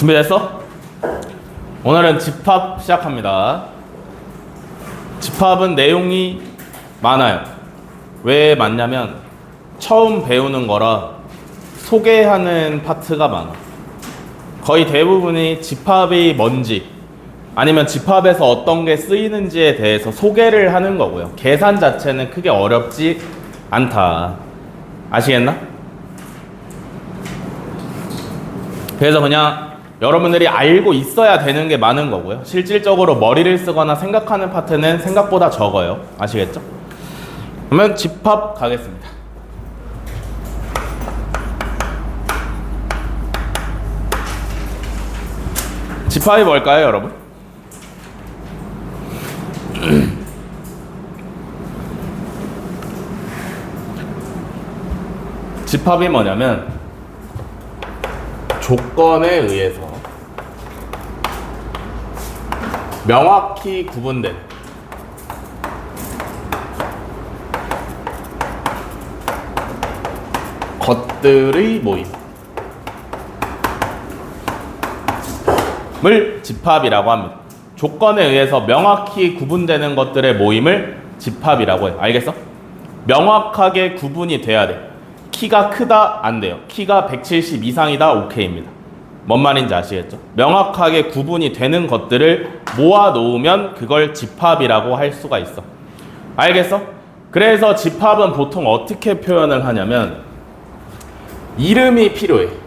준비됐어? 오늘은 집합 시작합니다. 집합은 내용이 많아요. 왜 많냐면 처음 배우는 거라 소개하는 파트가 많아. 거의 대부분이 집합이 뭔지 아니면 집합에서 어떤 게 쓰이는지에 대해서 소개를 하는 거고요. 계산 자체는 크게 어렵지 않다. 아시겠나? 그래서 그냥 여러분들이 알고 있어야 되는 게 많은 거고요. 실질적으로 머리를 쓰거나 생각하는 파트는 생각보다 적어요. 아시겠죠? 그러면 집합 가겠습니다. 집합이 뭘까요, 여러분? 집합이 뭐냐면 조건에 의해서 명확히 구분된 것들의 모임을 집합이라고 합니다. 조건에 의해서 명확히 구분되는 것들의 모임을 집합이라고 해요. 알겠어? 명확하게 구분이 돼야 돼. 키가 크다 안 돼요. 키가 170 이상이다 오케이입니다. 뭔 말인지 아시겠죠? 명확하게 구분이 되는 것들을 모아 놓으면 그걸 집합이라고 할 수가 있어. 알겠어? 그래서 집합은 보통 어떻게 표현을 하냐면 이름이 필요해.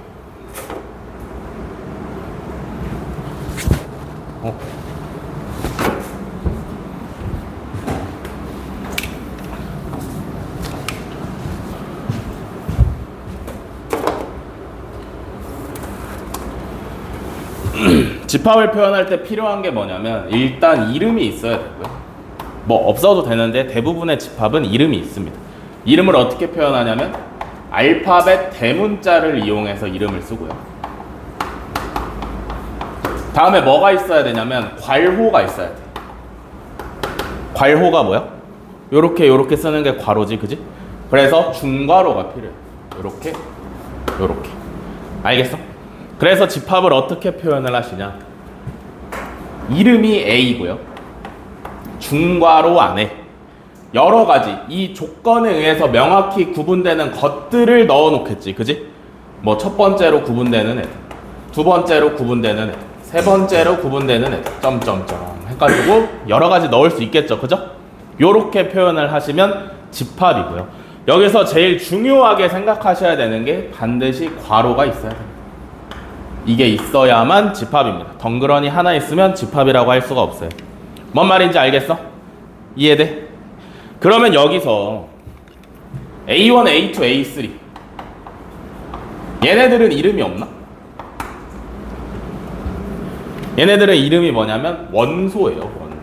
집합을 표현할 때 필요한 게 뭐냐면 일단 이름이 있어야 되고요. 뭐 없어도 되는데 대부분의 집합은 이름이 있습니다. 이름을 어떻게 표현하냐면 알파벳 대문자를 이용해서 이름을 쓰고요. 다음에 뭐가 있어야 되냐면 괄호가 있어야 돼. 괄호가 뭐야? 요렇게 쓰는 게 괄호지, 그지? 그래서 중괄호가 필요해. 요렇게. 알겠어? 그래서 집합을 어떻게 표현을 하시냐? 이름이 A고요. 중괄호 안에 여러 가지 이 조건에 의해서 명확히 구분되는 것들을 넣어 놓겠지, 그지? 뭐 첫 번째로 구분되는 애들, 두 번째로 구분되는 애들, 세 번째로 구분되는 애들, 점점점 해가지고 여러 가지 넣을 수 있겠죠, 그죠? 요렇게 표현을 하시면 집합이고요. 여기서 제일 중요하게 생각하셔야 되는 게 반드시 괄호가 있어야 됩니다. 이게 있어야만 집합입니다. 덩그러니 하나 있으면 집합이라고 할 수가 없어요. 뭔 말인지 알겠어? 이해돼? 그러면 여기서 A1, A2, A3 얘네들은 이름이 없나? 얘네들은 이름이 뭐냐면 원소예요. 원소.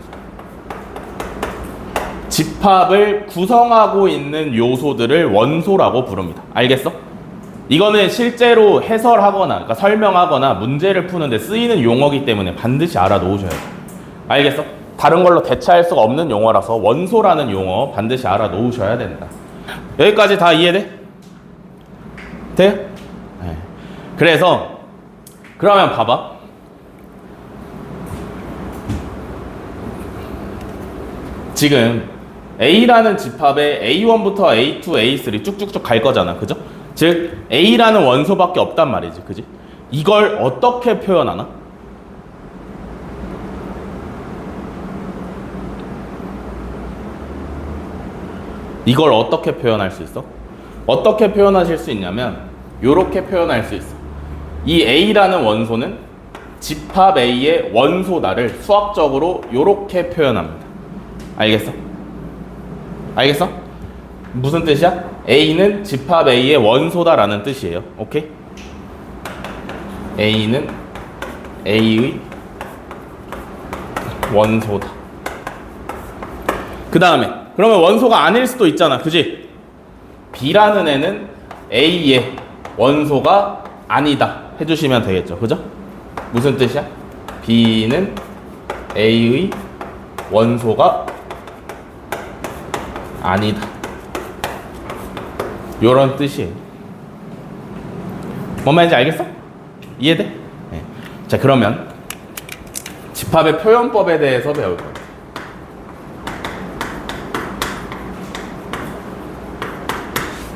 집합을 구성하고 있는 요소들을 원소라고 부릅니다. 알겠어? 이거는 실제로 해설하거나 그러니까 설명하거나 문제를 푸는데 쓰이는 용어이기 때문에 반드시 알아놓으셔야 돼요. 알겠어? 다른 걸로 대체할 수가 없는 용어라서 원소라는 용어 반드시 알아놓으셔야 된다. 여기까지 다 이해돼? 돼요? 네. 그래서 그러면 봐봐. 지금 A라는 집합에 A1부터 A2, A3 쭉쭉쭉 갈 거잖아. 그죠? 즉 A라는 원소밖에 없단 말이지, 그지? 이걸 어떻게 표현하나? 이걸 어떻게 표현할 수 있어? 어떻게 표현하실 수 있냐면 요렇게 표현할 수 있어. 이 A라는 원소는 집합 A의 원소다를 수학적으로 요렇게 표현합니다. 알겠어? 알겠어? 무슨 뜻이야? A는 집합 A의 원소다라는 뜻이에요. 오케이? A는 A의 원소다. 그 다음에 그러면 원소가 아닐 수도 있잖아, 그지? B라는 애는 A의 원소가 아니다 해주시면 되겠죠, 그죠? 무슨 뜻이야? B는 A의 원소가 아니다. 요런 뜻이에요. 뭔 말인지 알겠어? 이해돼? 네. 자, 그러면 집합의 표현법에 대해서 배울 거예요.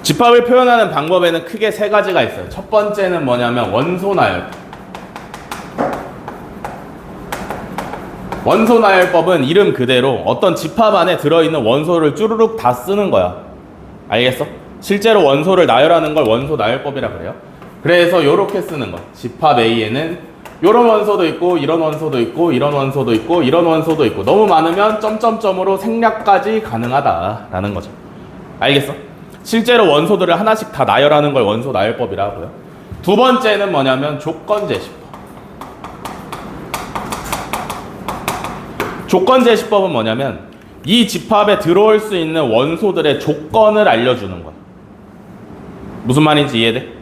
집합을 표현하는 방법에는 크게 세 가지가 있어요. 첫 번째는 뭐냐면 원소나열법. 원소나열법은 이름 그대로 어떤 집합 안에 들어있는 원소를 쭈루룩 다 쓰는 거야. 알겠어? 실제로 원소를 나열하는 걸 원소나열법이라 그래요. 그래서 요렇게 쓰는 거. 집합 A에는 이런 원소도 있고 이런 원소도 있고 이런 원소도 있고 이런 원소도 있고 너무 많으면 점점점으로 생략까지 가능하다라는 거죠. 알겠어? 실제로 원소들을 하나씩 다 나열하는 걸 원소 나열법이라 하고요. 두 번째는 뭐냐면 조건제시법. 조건제시법은 뭐냐면 이 집합에 들어올 수 있는 원소들의 조건을 알려주는 거야. 무슨 말인지 이해돼?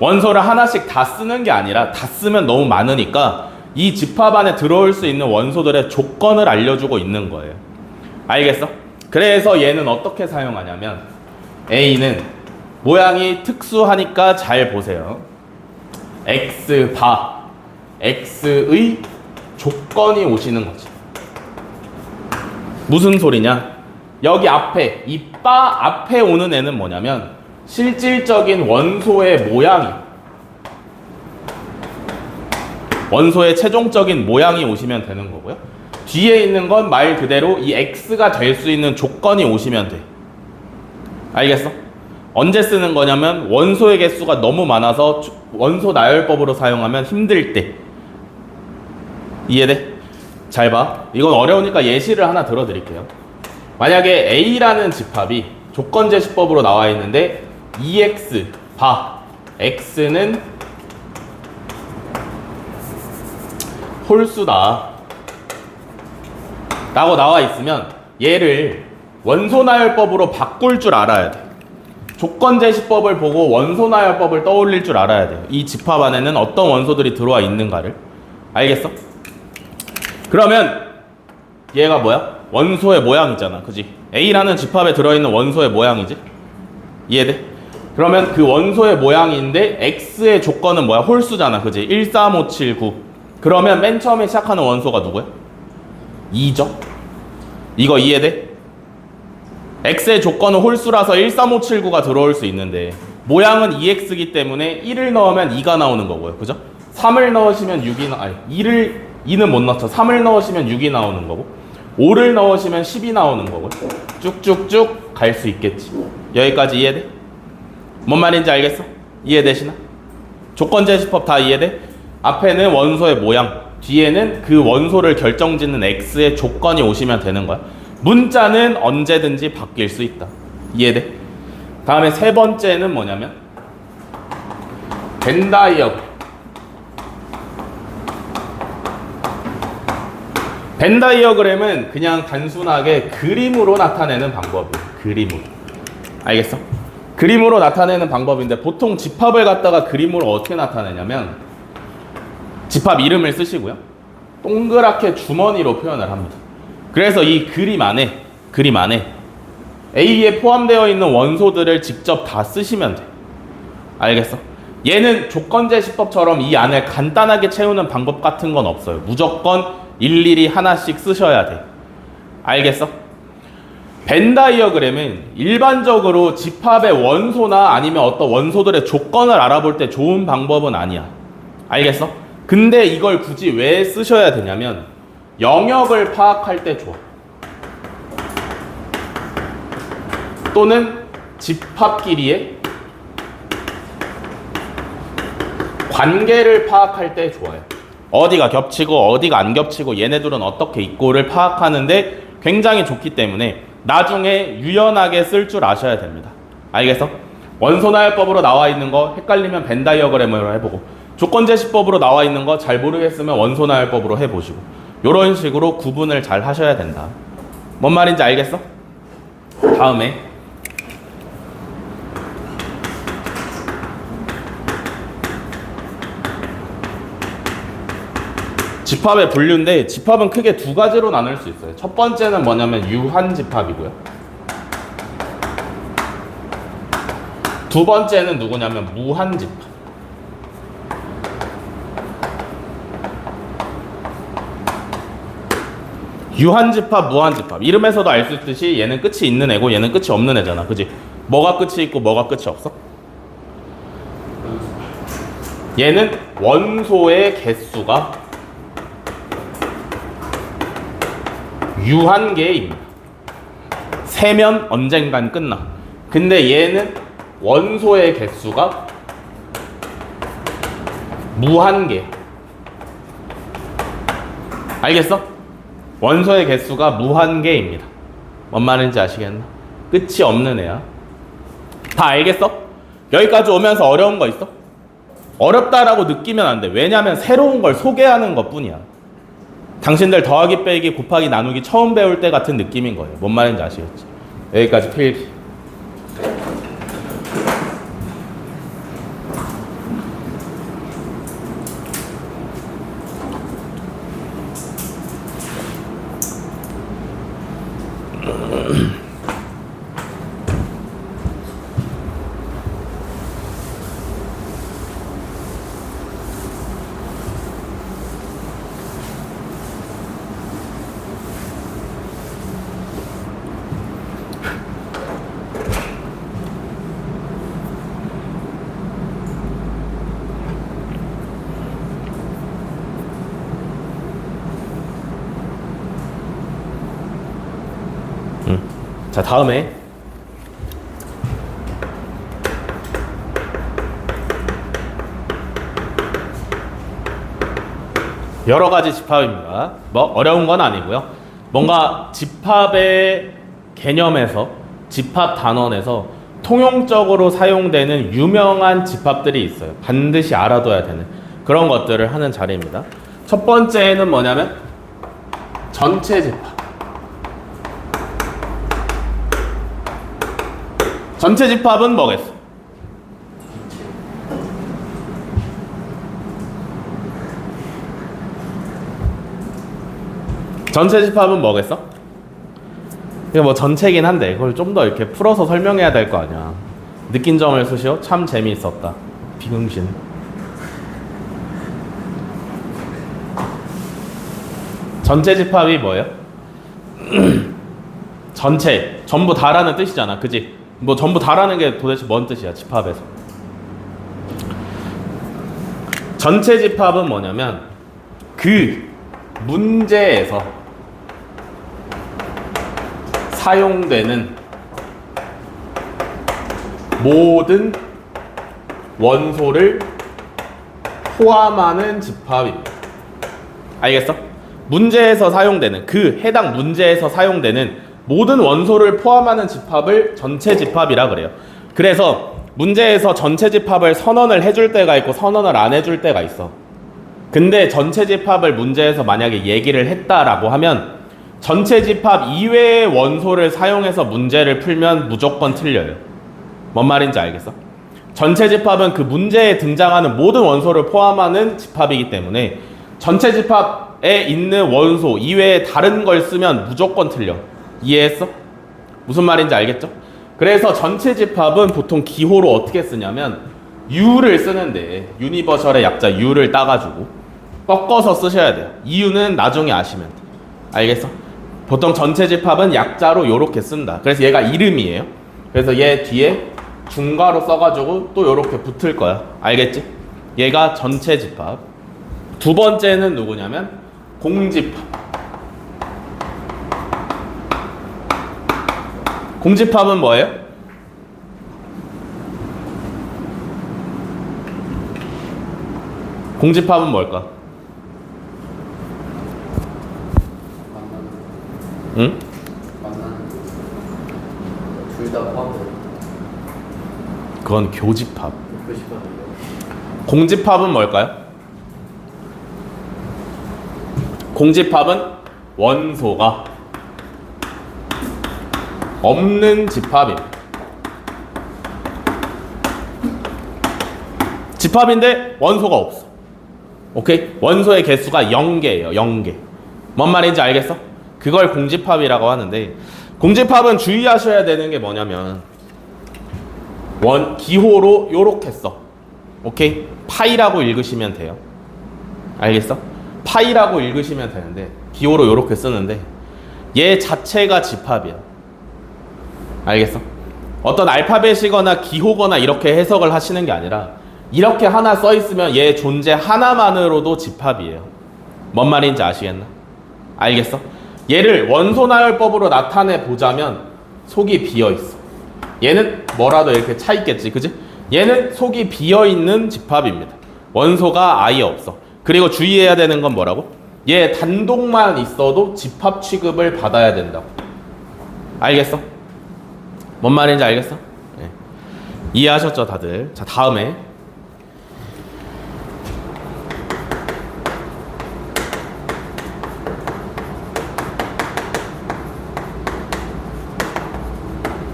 원소를 하나씩 다 쓰는 게 아니라 다 쓰면 너무 많으니까 이 집합 안에 들어올 수 있는 원소들의 조건을 알려주고 있는 거예요. 알겠어? 그래서 얘는 어떻게 사용하냐면 A는 모양이 특수하니까 잘 보세요. X바 X의 조건이 오시는 거지. 무슨 소리냐? 여기 앞에 이 바 앞에 오는 애는 뭐냐면 실질적인 원소의 모양이, 원소의 최종적인 모양이 오시면 되는 거고요. 뒤에 있는 건 말 그대로 이 X가 될 수 있는 조건이 오시면 돼. 알겠어? 언제 쓰는 거냐면 원소의 개수가 너무 많아서 원소 나열법으로 사용하면 힘들 때. 이해돼? 잘 봐. 이건 어려우니까 예시를 하나 들어드릴게요. 만약에 A라는 집합이 조건제시법으로 나와 있는데 EX 바 X는 홀수다 라고 나와 있으면 얘를 원소나열법으로 바꿀 줄 알아야 돼. 조건제시법을 보고 원소나열법을 떠올릴 줄 알아야 돼요. 이 집합 안에는 어떤 원소들이 들어와 있는가를. 알겠어? 그러면 얘가 뭐야? 원소의 모양이잖아. 그지? A라는 집합에 들어있는 원소의 모양이지? 이해돼? 그러면 그 원소의 모양인데 X의 조건은 뭐야? 홀수잖아. 그지? 1, 3, 5, 7, 9. 그러면 맨 처음에 시작하는 원소가 누구야? 2죠? 이거 이해돼? X의 조건은 홀수라서 1, 3, 5, 7, 9가 들어올 수 있는데 모양은 2X이기 때문에 1을 넣으면 2가 나오는 거고요. 그죠? 3을 넣으시면 6이 아니 2는 못 넣죠. 3을 넣으시면 6이 나오는 거고 5를 넣으시면 10이 나오는 거고 쭉쭉쭉 갈 수 있겠지. 여기까지 이해돼? 뭔 말인지 알겠어? 이해되시나? 조건제시법 다 이해돼? 앞에는 원소의 모양, 뒤에는 그 원소를 결정짓는 X의 조건이 오시면 되는 거야. 문자는 언제든지 바뀔 수 있다. 이해돼? 다음에 세 번째는 뭐냐면 벤다이어그램. 벤다이어그램은 그냥 단순하게 그림으로 나타내는 방법이에요. 그림으로. 알겠어? 그림으로 나타내는 방법인데 보통 집합을 갖다가 그림으로 어떻게 나타내냐면 집합 이름을 쓰시고요. 동그랗게 주머니로 표현을 합니다. 그래서 이 그림 안에 A에 포함되어 있는 원소들을 직접 다 쓰시면 돼. 알겠어? 얘는 조건제시법처럼 이 안을 간단하게 채우는 방법 같은 건 없어요. 무조건 일일이 하나씩 쓰셔야 돼. 알겠어? 벤다이어그램은 일반적으로 집합의 원소나 아니면 어떤 원소들의 조건을 알아볼 때 좋은 방법은 아니야. 알겠어? 근데 이걸 굳이 왜 쓰셔야 되냐면 영역을 파악할 때 좋아. 또는 집합끼리의 관계를 파악할 때 좋아요. 어디가 겹치고 어디가 안 겹치고 얘네들은 어떻게 있고를 파악하는데 굉장히 좋기 때문에 나중에 유연하게 쓸 줄 아셔야 됩니다. 알겠어? 원소나열법으로 나와 있는 거 헷갈리면 벤다이어그램으로 해보고 조건제시법으로 나와 있는 거 잘 모르겠으면 원소나열법으로 해보시고 이런 식으로 구분을 잘 하셔야 된다. 뭔 말인지 알겠어? 다음에 집합의 분류인데 집합은 크게 두 가지로 나눌 수 있어요. 첫 번째는 뭐냐면 유한집합이고요. 두 번째는 누구냐면 무한집합. 유한집합, 무한집합. 이름에서도 알 수 있듯이 얘는 끝이 있는 애고 얘는 끝이 없는 애잖아. 그지? 뭐가 끝이 있고 뭐가 끝이 없어? 얘는 원소의 개수가 유한개입니다. 세면 언젠간 끝나. 근데 얘는 원소의 개수가 무한개. 알겠어? 원소의 개수가 무한개입니다. 뭔 말인지 아시겠나? 끝이 없는 애야. 다 알겠어? 여기까지 오면서 어려운 거 있어? 어렵다라고 느끼면 안 돼. 왜냐면 새로운 걸 소개하는 것 뿐이야. 당신들 더하기, 빼기, 곱하기, 나누기 처음 배울 때 같은 느낌인 거예요. 뭔 말인지 아시겠지? 여기까지 필기. 자, 다음에 여러 가지 집합입니다. 뭐 어려운 건 아니고요. 뭔가 집합의 개념에서, 집합 단원에서 통용적으로 사용되는 유명한 집합들이 있어요. 반드시 알아둬야 되는 그런 것들을 하는 자리입니다. 첫 번째는 뭐냐면 전체 집합. 전체 집합은 뭐겠어? 전체 집합은 뭐겠어? 이게 뭐 전체긴 한데 그걸 좀 더 이렇게 풀어서 설명해야 될 거 아니야. 느낀 점을 쓰시오. 참 재미있었다. 비응신. 전체 집합이 뭐예요? 전체, 전부 다라는 뜻이잖아. 그지? 뭐 전부 다라는 게 도대체 뭔 뜻이야, 집합에서? 전체 집합은 뭐냐면 그 문제에서 사용되는 모든 원소를 포함하는 집합입니다. 알겠어? 문제에서 사용되는, 그 해당 문제에서 사용되는 모든 원소를 포함하는 집합을 전체 집합이라 그래요. 그래서 문제에서 전체 집합을 선언을 해줄 때가 있고 선언을 안 해줄 때가 있어. 근데 전체 집합을 문제에서 만약에 얘기를 했다라고 하면 전체 집합 이외의 원소를 사용해서 문제를 풀면 무조건 틀려요. 뭔 말인지 알겠어? 전체 집합은 그 문제에 등장하는 모든 원소를 포함하는 집합이기 때문에 전체 집합에 있는 원소 이외에 다른 걸 쓰면 무조건 틀려. 이해했어? 무슨 말인지 알겠죠? 그래서 전체 집합은 보통 기호로 어떻게 쓰냐면 U를 쓰는데 유니버셜의 약자 U를 따가지고 꺾어서 쓰셔야 돼요. 이유는 나중에 아시면 돼. 알겠어? 보통 전체 집합은 약자로 요렇게 쓴다. 그래서 얘가 이름이에요. 그래서 얘 뒤에 중괄호 써가지고 또 요렇게 붙을 거야. 알겠지? 얘가 전체 집합. 두 번째는 누구냐면 공집합. 공집합은 뭐예요? 공집합은 뭘까? 응? 둘 다 포함돼. 그건 교집합. 교집합이요. 공집합은 뭘까요? 공집합은 원소가 없는 집합입니다. 집합인데 원소가 없어. 오케이? 원소의 개수가 0개예요. 0개. 뭔 말인지 알겠어? 그걸 공집합이라고 하는데 공집합은 주의하셔야 되는 게 뭐냐면 기호로 요렇게 써. 오케이? 파이라고 읽으시면 돼요. 알겠어? 파이라고 읽으시면 되는데 기호로 요렇게 쓰는데 얘 자체가 집합이야. 알겠어? 어떤 알파벳이거나 기호거나 이렇게 해석을 하시는 게 아니라 이렇게 하나 써 있으면 얘 존재 하나만으로도 집합이에요. 뭔 말인지 아시겠나? 알겠어? 얘를 원소나열법으로 나타내 보자면 속이 비어 있어. 얘는 뭐라도 이렇게 차 있겠지, 그지? 얘는 속이 비어 있는 집합입니다. 원소가 아예 없어. 그리고 주의해야 되는 건 뭐라고? 얘 단독만 있어도 집합 취급을 받아야 된다고. 알겠어? 뭔 말인지 알겠어? 네. 이해하셨죠, 다들? 자, 다음에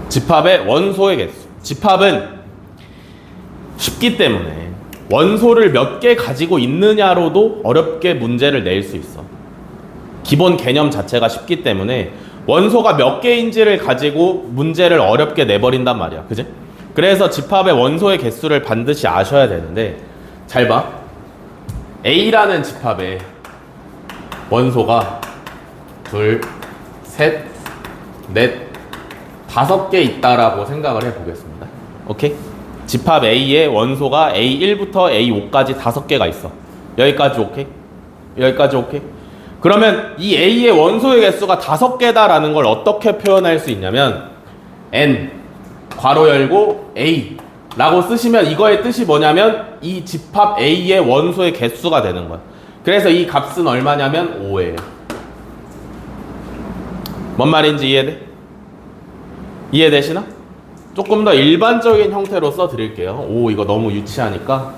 집합의 원소의 개수. 집합은 쉽기 때문에 원소를 몇 개 가지고 있느냐로도 어렵게 문제를 낼 수 있어. 기본 개념 자체가 쉽기 때문에 원소가 몇 개인지를 가지고 문제를 어렵게 내버린단 말이야. 그지? 그래서 집합의 원소의 개수를 반드시 아셔야 되는데, 잘 봐. A라는 집합의 원소가 둘, 셋, 넷, 5개 있다라고 생각을 해보겠습니다. 오케이? 집합 A의 원소가 A1부터 A5까지 5개가 있어. 여기까지 오케이? 여기까지 오케이? 그러면 이 A의 원소의 개수가 5개다라는 걸 어떻게 표현할 수 있냐면 N 괄호 열고 A 라고 쓰시면 이거의 뜻이 뭐냐면 이 집합 A의 원소의 개수가 되는 거야. 그래서 이 값은 얼마냐면 5예요. 뭔 말인지 이해돼? 이해되시나? 조금 더 일반적인 형태로 써드릴게요. 오, 이거 너무 유치하니까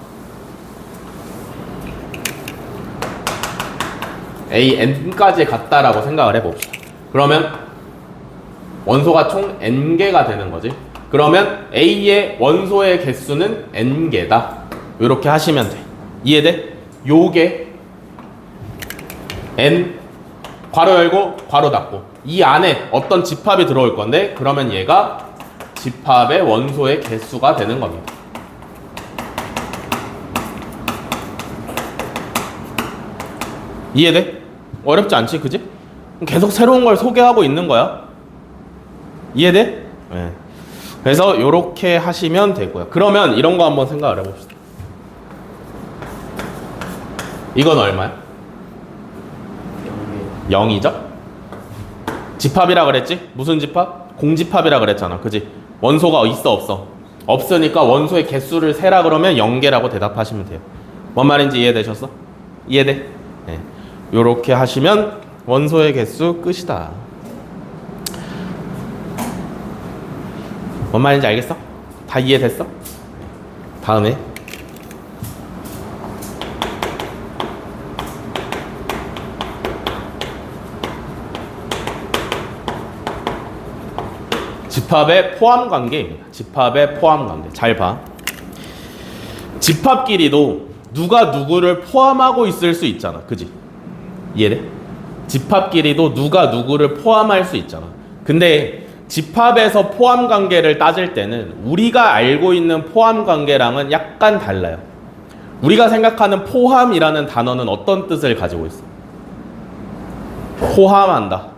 AN까지 같다라고 생각을 해봅시다. 그러면 원소가 총 N개가 되는 거지. 그러면 A의 원소의 개수는 N개다. 이렇게 하시면 돼. 이해돼? 요게 N 괄호 열고 괄호 닫고 이 안에 어떤 집합이 들어올 건데, 그러면 얘가 집합의 원소의 개수가 되는 겁니다. 이해돼? 어렵지 않지, 그지? 계속 새로운 걸 소개하고 있는 거야. 이해돼? 네. 그래서 이렇게 하시면 되고요. 그러면 이런 거 한번 생각을 해봅시다. 이건 얼마야? 0이죠? 집합이라 그랬지? 무슨 집합? 공집합이라 그랬잖아, 그지? 원소가 있어 없어? 없으니까 원소의 개수를 세라 그러면 0개라고 대답하시면 돼요. 뭔 말인지 이해되셨어? 이해돼? 네. 요렇게 하시면 원소의 개수 끝이다. 뭔 말인지 알겠어? 다 이해됐어? 다음에 집합의 포함 관계입니다. 집합의 포함 관계. 잘 봐. 집합끼리도 누가 누구를 포함하고 있을 수 있잖아. 그지? 이해돼? 집합끼리도 누가 누구를 포함할 수 있잖아. 근데 집합에서 포함 관계를 따질 때는 우리가 알고 있는 포함 관계랑은 약간 달라요. 우리가 생각하는 포함이라는 단어는 어떤 뜻을 가지고 있어? 포함한다.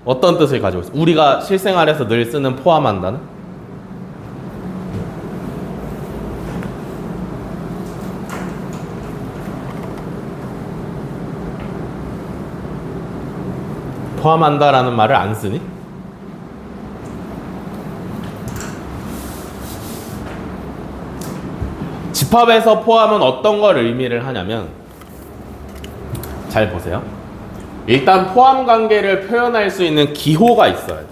어떤 뜻을 가지고 있어? 우리가 실생활에서 늘 쓰는 포함한다는? 포함한다라는 말을 안 쓰니? 집합에서 포함은 어떤 걸 의미를 하냐면, 잘 보세요. 일단 포함 관계를 표현할 수 있는 기호가 있어야 돼.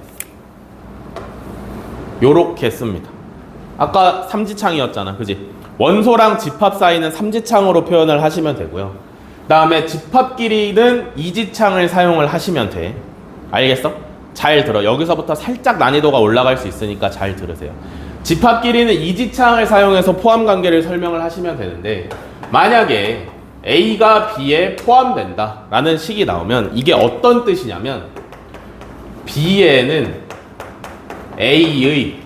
요렇게 씁니다. 아까 삼지창이었잖아, 그지? 원소랑 집합 사이는 삼지창으로 표현을 하시면 되고요. 그 다음에 집합끼리는 이지창을 사용을 하시면 돼. 알겠어? 잘 들어. 여기서부터 살짝 난이도가 올라갈 수 있으니까 잘 들으세요. 집합끼리는 이지창을 사용해서 포함 관계를 설명을 하시면 되는데, 만약에 A가 B에 포함된다 라는 식이 나오면 이게 어떤 뜻이냐면, B에는 A의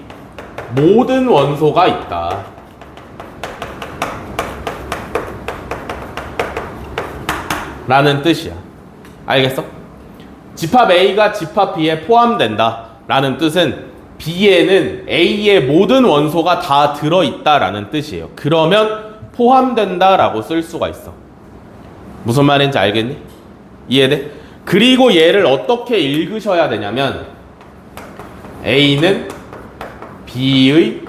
모든 원소가 있다 라는 뜻이야. 알겠어? 집합 A가 집합 B에 포함된다 라는 뜻은 B에는 A의 모든 원소가 다 들어있다 라는 뜻이에요. 그러면 포함된다 라고 쓸 수가 있어. 무슨 말인지 알겠니? 이해돼? 그리고 얘를 어떻게 읽으셔야 되냐면 A는 B의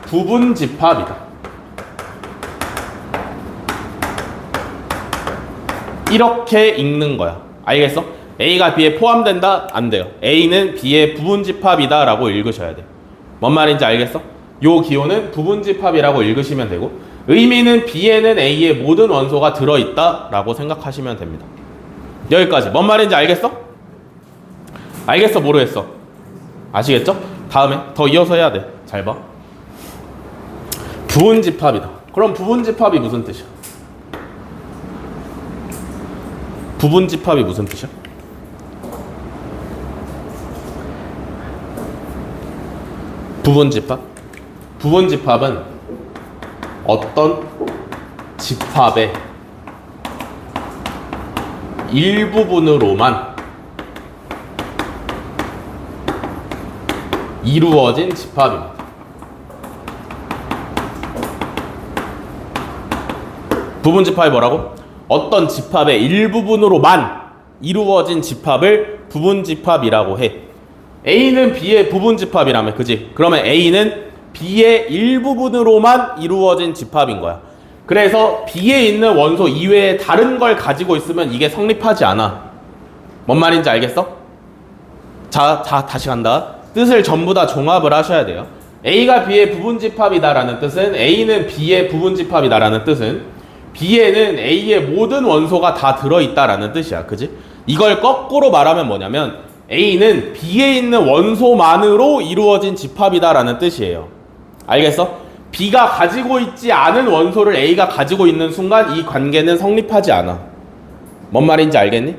부분 집합이다. 이렇게 읽는 거야. 알겠어? A가 B에 포함된다? 안 돼요. A는 B의 부분 집합이다 라고 읽으셔야 돼. 뭔 말인지 알겠어? 요 기호는 부분 집합이라고 읽으시면 되고, 의미는 B에는 A의 모든 원소가 들어있다 라고 생각하시면 됩니다. 여기까지. 뭔 말인지 알겠어? 알겠어? 모르겠어? 아시겠죠? 다음에 더 이어서 해야 돼. 잘 봐. 부분 집합이다. 그럼 부분 집합이 무슨 뜻이야? 부분 집합이 무슨 뜻이야? 부분 집합? 부분 집합은 어떤 집합의 일부분으로만 이루어진 집합입니다. 부분 집합이 뭐라고? 어떤 집합의 일부분으로만 이루어진 집합을 부분 집합이라고 해. A는 B의 부분 집합이라며, 그지? 그러면 A는 B의 일부분으로만 이루어진 집합인 거야. 그래서 B에 있는 원소 이외에 다른 걸 가지고 있으면 이게 성립하지 않아. 뭔 말인지 알겠어? 자, 다시 간다. 뜻을 전부 다 종합을 하셔야 돼요. A가 B의 부분 집합이다라는 뜻은, A는 B의 부분 집합이다라는 뜻은 B에는 A의 모든 원소가 다 들어있다라는 뜻이야. 그지? 이걸 거꾸로 말하면 뭐냐면 A는 B에 있는 원소만으로 이루어진 집합이다라는 뜻이에요. 알겠어? B가 가지고 있지 않은 원소를 A가 가지고 있는 순간 이 관계는 성립하지 않아. 뭔 말인지 알겠니?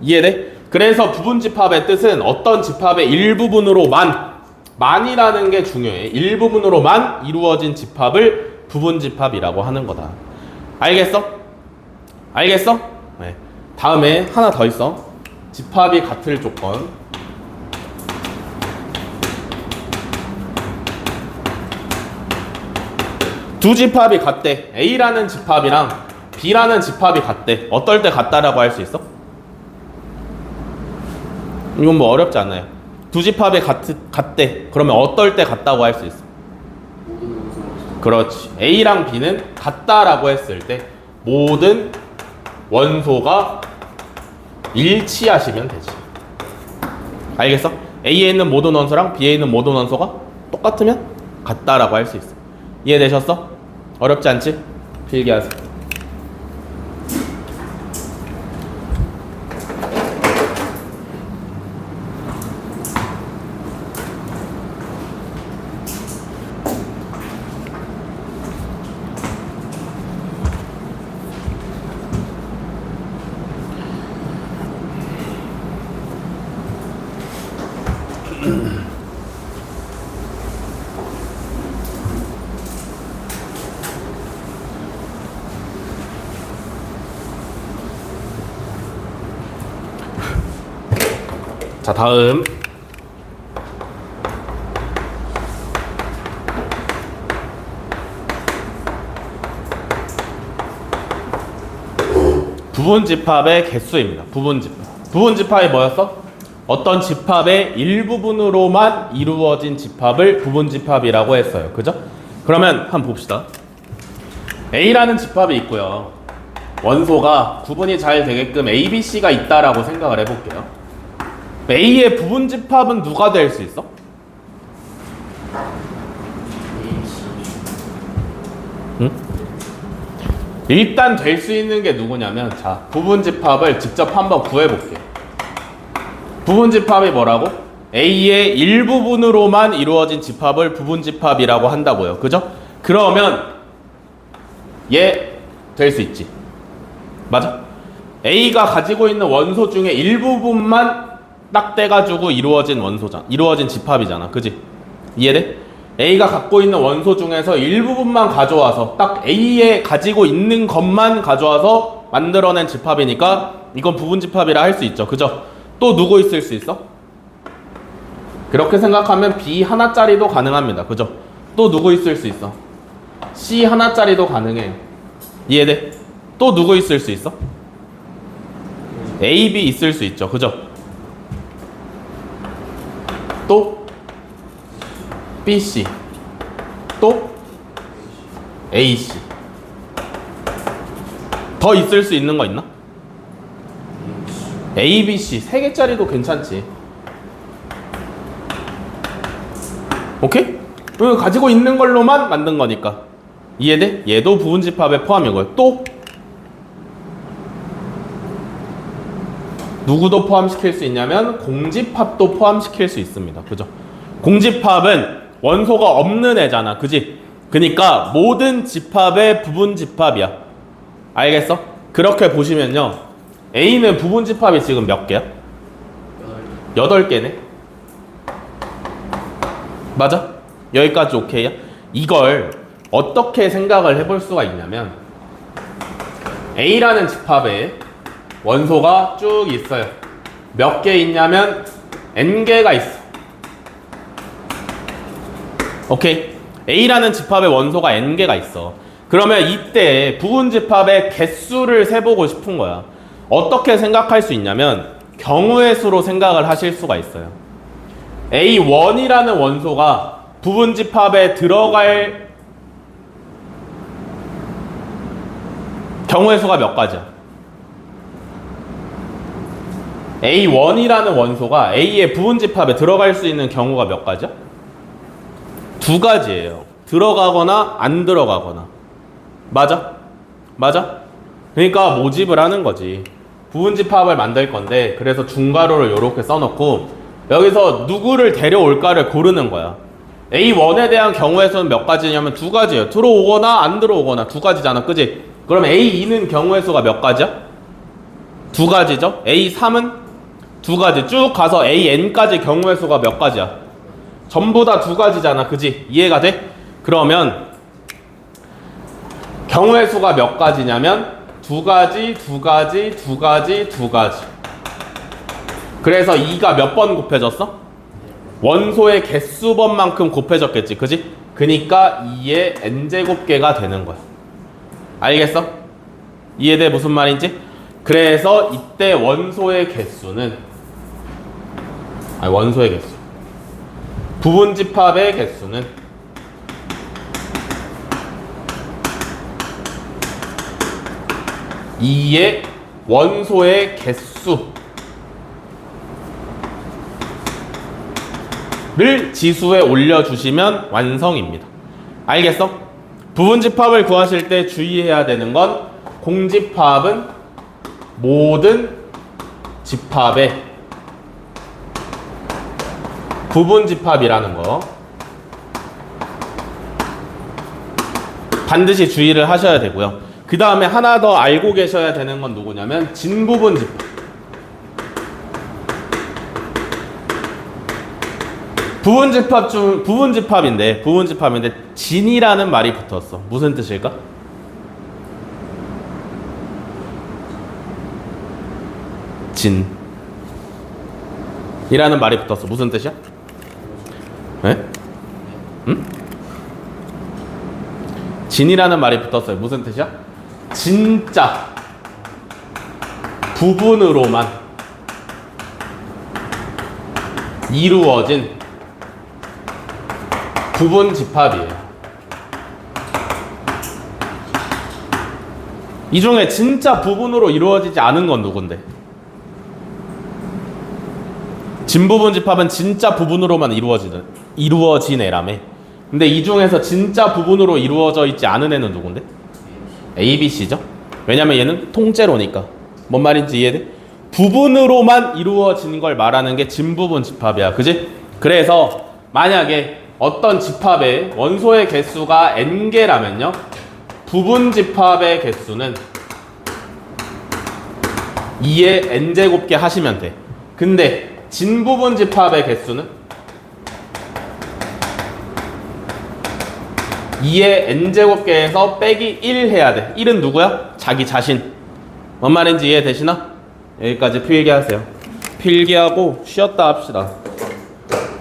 이해돼? 그래서 부분 집합의 뜻은 어떤 집합의 일부분으로만, 만이라는 게 중요해. 일부분으로만 이루어진 집합을 부분 집합이라고 하는 거다. 알겠어? 알겠어? 네. 다음에 하나 더 있어. 집합이 같을 조건. 두 집합이 같대. A라는 집합이랑 B라는 집합이 같대. 어떨 때 같다라고 할 수 있어? 이건 뭐 어렵지 않아요. 두 집합이 같대. 그러면 어떨 때 같다고 할 수 있어? 모든 원소가 그렇지. A랑 B는 같다라고 했을 때 모든 원소가 일치하시면 되지. 알겠어? A에 있는 모든 원소랑 B에 있는 모든 원소가 똑같으면 같다라고 할 수 있어. 이해되셨어? 어렵지 않지? 필기하세요. 자, 다음 부분집합의 개수입니다. 부분집합. 부분집합이 뭐였어? 어떤 집합의 일부분으로만 이루어진 집합을 부분집합이라고 했어요. 그죠? 그러면 한번 봅시다. A라는 집합이 있고요. 원소가 구분이 잘 되게끔 A, B, C가 있다라고 생각을 해볼게요. A의 부분집합은 누가 될 수 있어? 응? 일단 될 수 있는 게 누구냐면, 자, 부분집합을 직접 한번 구해볼게요. 부분집합이 뭐라고? A의 일부분으로만 이루어진 집합을 부분집합이라고 한다고요. 그죠? 그러면 얘 될 수 있지. 맞아? A가 가지고 있는 원소 중에 일부분만 딱 떼가지고 이루어진 원소잖아. 이루어진 집합이잖아. 그지? 이해돼? A가 갖고 있는 원소 중에서 일부분만 가져와서 딱 A에 가지고 있는 것만 가져와서 만들어낸 집합이니까 이건 부분집합이라 할 수 있죠. 그죠? 또 누구 있을 수 있어? 그렇게 생각하면 B 하나짜리도 가능합니다. 그죠? 또 누구 있을 수 있어? C 하나짜리도 가능해요. 이해돼? 또 누구 있을 수 있어? A, B 있을 수 있죠. 그죠? 또 B, C 또 A, C 더 있을 수 있는 거 있나? A, B, C 3개짜리도 괜찮지. 오케이? 이거 가지고 있는 걸로만 만든 거니까 이해돼? 얘도 부분집합에 포함이고요. 또 누구도 포함시킬 수 있냐면 공집합도 포함시킬 수 있습니다. 그죠? 공집합은 원소가 없는 애잖아. 그지? 그니까 모든 집합의 부분집합이야. 알겠어? 그렇게 보시면요, A는 부분집합이 지금 몇 개야? 8개네. 맞아? 여기까지 오케이야? 이걸 어떻게 생각을 해볼 수가 있냐면 A라는 집합에 원소가 쭉 있어요. 몇 개 있냐면 N개가 있어. 오케이? A라는 집합에 원소가 N개가 있어. 그러면 이때 부분집합의 개수를 세보고 싶은 거야. 어떻게 생각할 수 있냐면 경우의 수로 생각을 하실 수가 있어요. A1이라는 원소가 부분집합에 들어갈 경우의 수가 몇 가지야? A1이라는 원소가 A의 부분집합에 들어갈 수 있는 경우가 몇 가지야? 2가지예요. 들어가거나 안 들어가거나. 맞아? 맞아? 그러니까 모집을 하는 거지. 부분집합을 만들 건데 그래서 중괄호를 이렇게 써놓고 여기서 누구를 데려올까를 고르는 거야. A1에 대한 경우의 수는 몇 가지냐면 2가지예요. 들어오거나 안 들어오거나 2가지잖아. 그지? 그럼 A2는 경우의 수가 몇 가지야? 2가지죠. A3은 2가지. 쭉 가서 AN까지 경우의 수가 몇 가지야? 전부 다 2가지잖아. 그지? 이해가 돼? 그러면 경우의 수가 몇 가지냐면 2가지, 2가지, 2가지, 2가지. 그래서 2가 몇 번 곱해졌어? 원소의 개수번만큼 곱해졌겠지. 그지? 그니까 2의 n제곱개가 되는 거야. 알겠어? 이해돼? 무슨 말인지? 그래서 이때 원소의 개수는 원소의 개수 부분집합의 개수는 2의 원소의 개수를 지수에 올려주시면 완성입니다. 알겠어? 부분집합을 구하실 때 주의해야 되는 건 공집합은 모든 집합의 부분집합이라는 거 반드시 주의를 하셔야 되고요. 그 다음에 하나 더 알고 계셔야 되는 건 누구냐면 진부분집합. 부분집합인데 진이라는 말이 붙었어. 무슨 뜻일까? 진 이라는 말이 붙었어. 무슨 뜻이야? 네? 응? 진이라는 말이 붙었어요. 무슨 뜻이야? 진짜 부분으로만 이루어진 부분집합이에요. 이 중에 진짜 부분으로 이루어지지 않은 건 누군데? 진부분집합은 진짜 부분으로만 이루어진 애라며. 근데 이 중에서 진짜 부분으로 이루어져 있지 않은 애는 누군데? A, B, C죠? 왜냐면 얘는 통째로니까. 뭔 말인지 이해돼? 부분으로만 이루어진 걸 말하는 게 진부분집합이야. 그지? 그래서 만약에 어떤 집합의 원소의 개수가 n개라면요, 부분집합의 개수는 2의 n제곱개 하시면 돼. 근데 진부분집합의 개수는 2의 n제곱개에서 빼기 1 해야 돼. 1은 누구야? 자기 자신. 뭔 말인지 이해되시나? 여기까지 필기하세요. 필기하고 쉬었다 합시다.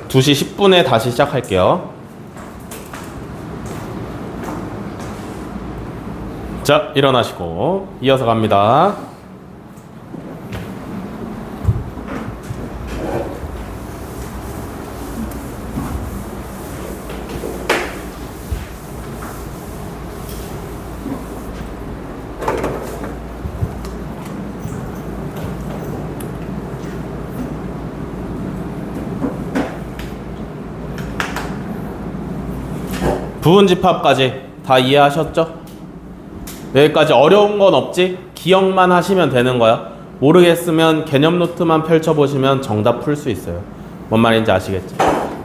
2시 10분에 다시 시작할게요. 자, 일어나시고 이어서 갑니다. 부분집합까지 다 이해하셨죠? 여기까지 어려운 건 없지? 기억만 하시면 되는 거야. 모르겠으면 개념 노트만 펼쳐보시면 정답 풀 수 있어요. 뭔 말인지 아시겠죠?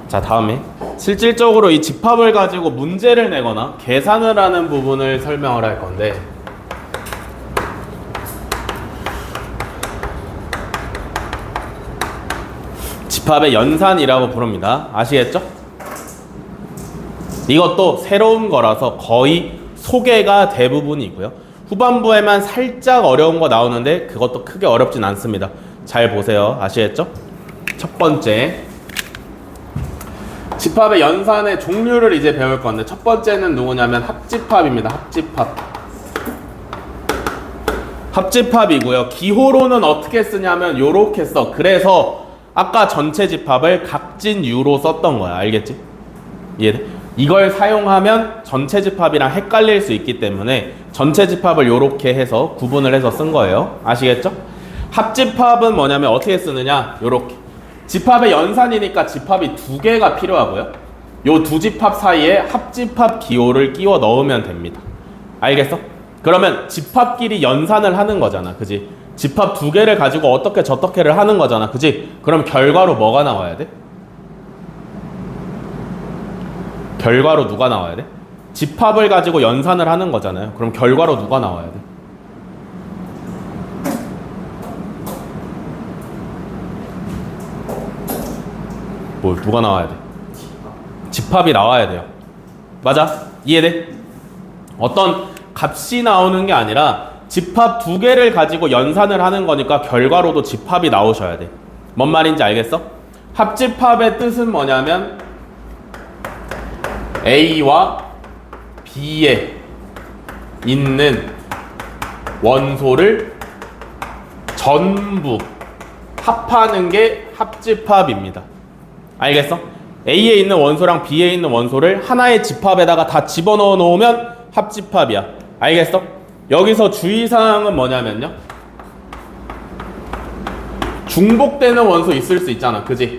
자, 다음에 실질적으로 이 집합을 가지고 문제를 내거나 계산을 하는 부분을 설명을 할 건데, 집합의 연산이라고 부릅니다. 아시겠죠? 이것도 새로운 거라서 거의 소개가 대부분이고요. 후반부에만 살짝 어려운 거 나오는데 그것도 크게 어렵진 않습니다. 잘 보세요. 아시겠죠? 첫 번째, 집합의 연산의 종류를 이제 배울 건데, 첫 번째는 누구냐면 합집합입니다. 합집합. 합집합이고요. 기호로는 어떻게 쓰냐면 요렇게 써. 그래서 아까 전체 집합을 각진 U로 썼던 거야. 알겠지? 이해돼? 이걸 사용하면 전체 집합이랑 헷갈릴 수 있기 때문에 전체 집합을 요렇게 해서 구분을 해서 쓴 거예요. 아시겠죠? 합집합은 뭐냐면 어떻게 쓰느냐, 요렇게 집합의 연산이니까 집합이 두 개가 필요하고요. 요 두 집합 사이에 합집합 기호를 끼워 넣으면 됩니다. 알겠어? 그러면 집합끼리 연산을 하는 거잖아. 그지? 집합 두 개를 가지고 어떻게 저떻게를 하는 거잖아. 그지? 그럼 결과로 뭐가 나와야 돼? 결과로 누가 나와야 돼? 집합을 가지고 연산을 하는 거잖아요. 그럼 결과로 누가 나와야 돼? 뭐 누가 나와야 돼? 집합이 나와야 돼요. 맞아? 이해돼? 어떤 값이 나오는 게 아니라 집합 두 개를 가지고 연산을 하는 거니까 결과로도 집합이 나오셔야 돼. 뭔 말인지 알겠어? 합집합의 뜻은 뭐냐면 A와 B에 있는 원소를 전부 합하는 게 합집합입니다. 알겠어? A에 있는 원소랑 B에 있는 원소를 하나의 집합에다가 다 집어넣어 놓으면 합집합이야. 알겠어? 여기서 주의사항은 뭐냐면요, 중복되는 원소 있을 수 있잖아. 그지?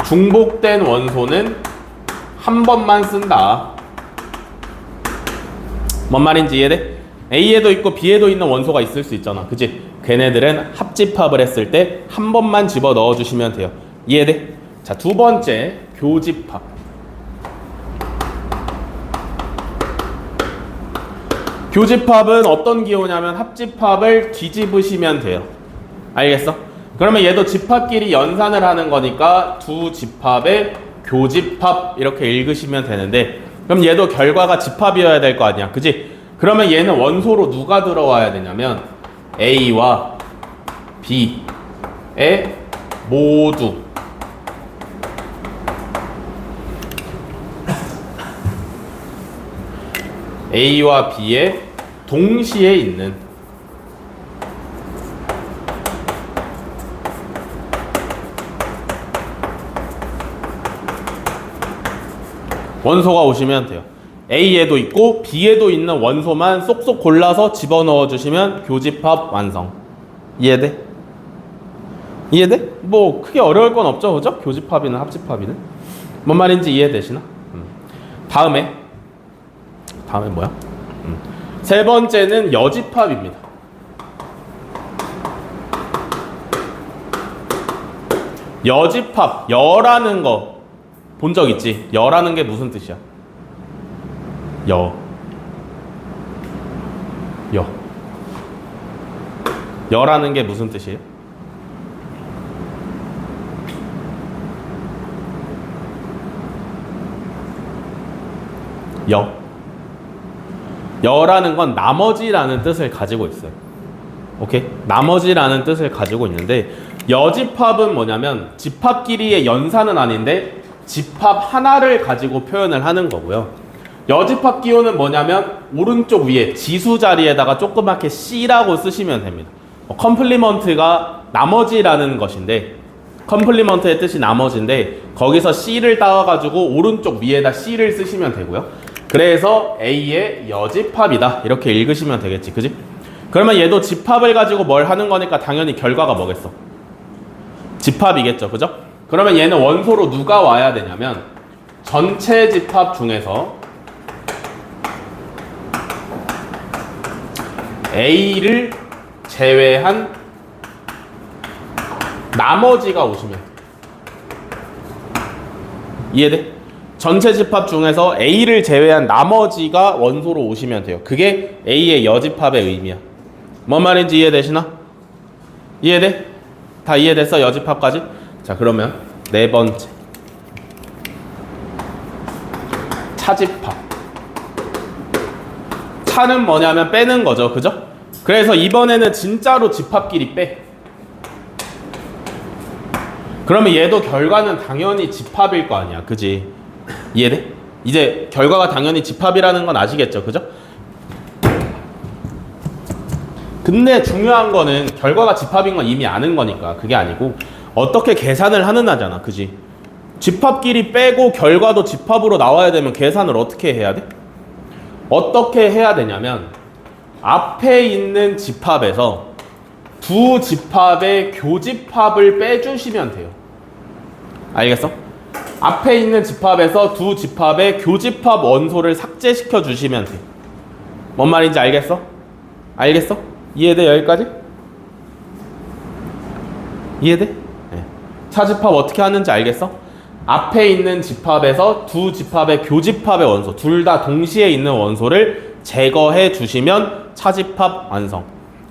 중복된 원소는 한 번만 쓴다. 뭔 말인지 이해돼? A에도 있고 B에도 있는 원소가 있을 수 있잖아. 그치? 걔네들은 합집합을 했을 때 한 번만 집어 넣어주시면 돼요. 이해돼? 자, 두 번째, 교집합. 교집합은 어떤 기호냐면 합집합을 뒤집으시면 돼요. 알겠어? 그러면 얘도 집합끼리 연산을 하는 거니까 두 집합의 교집합 이렇게 읽으시면 되는데, 그럼 얘도 결과가 집합이어야 될 거 아니야. 그지? 그러면 얘는 원소로 누가 들어와야 되냐면 A와 B에 모두 A와 B에 동시에 있는 원소가 오시면 돼요. A에도 있고 B에도 있는 원소만 쏙쏙 골라서 집어넣어 주시면 교집합 완성. 이해돼? 이해돼? 뭐 크게 어려울 건 없죠, 그죠? 교집합이나 합집합이는. 뭔 말인지 이해되시나? 다음에 뭐야? 세 번째는 여집합입니다. 여집합, 여라는 거 본 적 있지? 여라는 게 무슨 뜻이야? 여라는 게 무슨 뜻이에요? 여라는 건 나머지라는 뜻을 가지고 있어요. 오케이? 나머지라는 뜻을 가지고 있는데, 여집합은 뭐냐면 집합끼리의 연산은 아닌데 집합 하나를 가지고 표현을 하는 거고요. 여집합 기호는 뭐냐면 오른쪽 위에 지수 자리에다가 조그맣게 C라고 쓰시면 됩니다. 컴플리먼트가 나머지라는 것인데, 컴플리먼트의 뜻이 나머지인데 거기서 C를 따와가지고 오른쪽 위에다 C를 쓰시면 되고요. 그래서 A의 여집합이다 이렇게 읽으시면 되겠지, 그지? 그러면 얘도 집합을 가지고 뭘 하는 거니까 당연히 결과가 뭐겠어? 집합이겠죠, 그죠? 그러면 얘는 원소로 누가 와야 되냐면 전체 집합 중에서 A를 제외한 나머지가 오시면, 이해돼? 전체 집합 중에서 A를 제외한 나머지가 원소로 오시면 돼요. 그게 A의 여집합의 의미야. 뭔 말인지 이해되시나? 이해돼? 다 이해됐어? 여집합까지? 자, 그러면 네 번째 차집합. 차는 뭐냐면 빼는 거죠, 그죠? 그래서 이번에는 진짜로 집합끼리 빼. 그러면 얘도 결과는 당연히 집합일 거 아니야, 그지? 이해돼? 이제 결과가 당연히 집합이라는 건 아시겠죠, 그죠? 근데 중요한 거는 결과가 집합인 건 이미 아는 거니까 그게 아니고 어떻게 계산을 하느냐잖아, 그지? 집합끼리 빼고 결과도 집합으로 나와야 되면 계산을 어떻게 해야 돼? 어떻게 해야 되냐면 앞에 있는 집합에서 두 집합의 교집합을 빼주시면 돼요. 알겠어? 앞에 있는 집합에서 두 집합의 교집합 원소를 삭제시켜 주시면 돼. 뭔 말인지 알겠어? 알겠어? 이해돼? 여기까지? 이해돼? 네. 차집합 어떻게 하는지 알겠어? 앞에 있는 집합에서 두 집합의 교집합의 원소, 둘 다 동시에 있는 원소를 제거해 주시면 차집합 완성.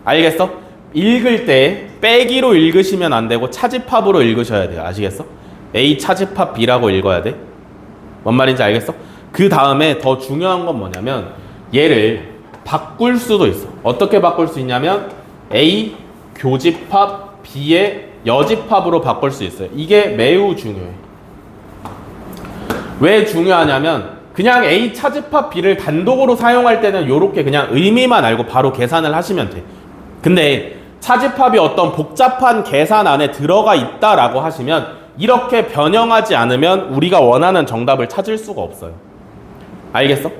알겠어? 읽을 때 빼기로 읽으시면 안 되고 차집합으로 읽으셔야 돼요. 아시겠어? A 차집합 B라고 읽어야 돼. 뭔 말인지 알겠어? 그 다음에 더 중요한 건 뭐냐면 얘를 바꿀 수도 있어. 어떻게 바꿀 수 있냐면 A 교집합 B의 여집합으로 바꿀 수 있어요. 이게 매우 중요해. 왜 중요하냐면 그냥 A 차집합 B를 단독으로 사용할 때는 이렇게 그냥 의미만 알고 바로 계산을 하시면 돼. 근데 차집합이 어떤 복잡한 계산 안에 들어가 있다라고 하시면 이렇게 변형하지 않으면 우리가 원하는 정답을 찾을 수가 없어요. 알겠어?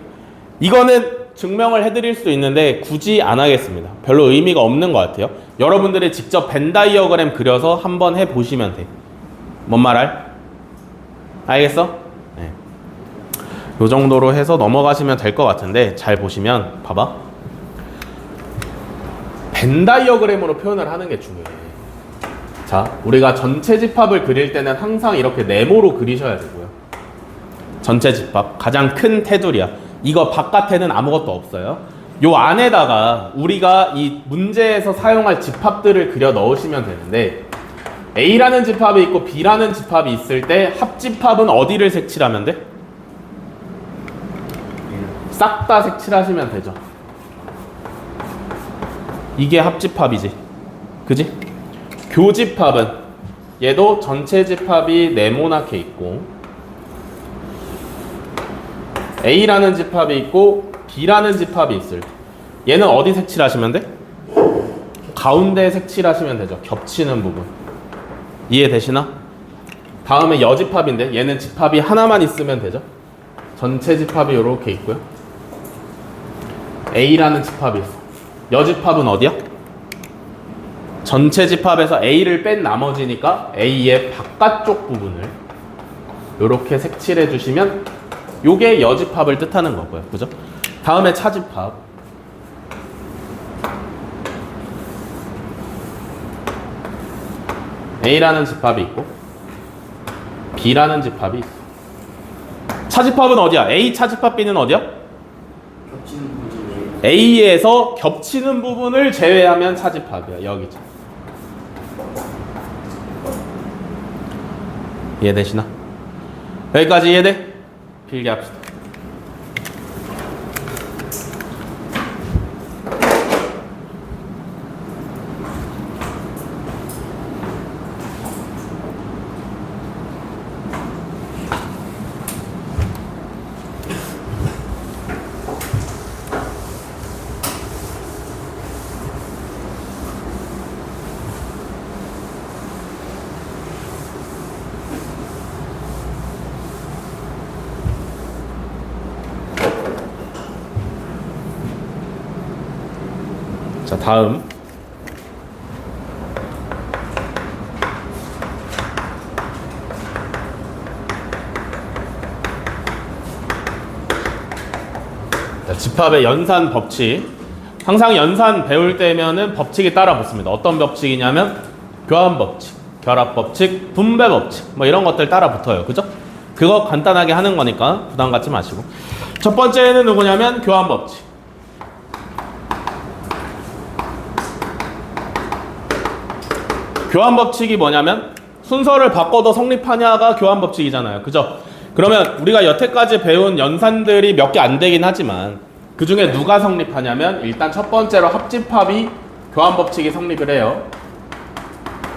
이거는 증명을 해드릴 수 있는데 굳이 안 하겠습니다. 별로 의미가 없는 것 같아요. 여러분들이 직접 벤 다이어그램 그려서 한번 해보시면 돼. 뭔 말 알? 알겠어? 네. 요 정도로 해서 넘어가시면 될 것 같은데 잘 보시면 봐봐. 벤 다이어그램으로 표현을 하는 게 중요해. 자, 우리가 전체 집합을 그릴 때는 항상 이렇게 네모로 그리셔야 되고요. 전체 집합 가장 큰 테두리야. 이거 바깥에는 아무것도 없어요. 요 안에다가 우리가 이 문제에서 사용할 집합들을 그려 넣으시면 되는데 A라는 집합이 있고 B라는 집합이 있을 때 합집합은 어디를 색칠하면 돼? 싹 다 색칠하시면 되죠. 이게 합집합이지, 그지? 교집합은 얘도 전체 집합이 네모나게 있고 A라는 집합이 있고 B라는 집합이 있을 때 얘는 어디 색칠하시면 돼? 가운데 색칠하시면 되죠. 겹치는 부분. 이해되시나? 다음에 여집합인데 얘는 집합이 하나만 있으면 되죠. 전체 집합이 이렇게 있고요. A라는 집합이 있어. 여집합은 어디야? 전체 집합에서 A를 뺀 나머지니까 A의 바깥쪽 부분을 이렇게 색칠해 주시면 요게 여집합을 뜻하는 거고요. 그죠? 다음에 차집합. A라는 집합이 있고 B라는 집합이 있어. 차집합은 어디야? A 차집합 B는 어디야? 겹치는 부분이 A에서 겹치는 부분을 제외하면 차집합이야. 여기죠. 이해되시나? 여기까지 이해돼? 필기합시다. 자, 다음. 자, 집합의 연산 법칙. 항상 연산 배울 때면은 법칙이 따라 붙습니다. 어떤 법칙이냐면 교환 법칙, 결합 법칙, 분배 법칙 뭐 이런 것들 따라 붙어요. 그죠? 그거 간단하게 하는 거니까 부담 갖지 마시고. 첫 번째는 누구냐면 교환 법칙. 교환 법칙이 뭐냐면 순서를 바꿔도 성립하냐가 교환 법칙이잖아요. 그죠? 그러면 우리가 여태까지 배운 연산들이 몇 개 안 되긴 하지만 그 중에 누가 성립하냐면 일단 첫 번째로 합집합이 교환 법칙이 성립을 해요.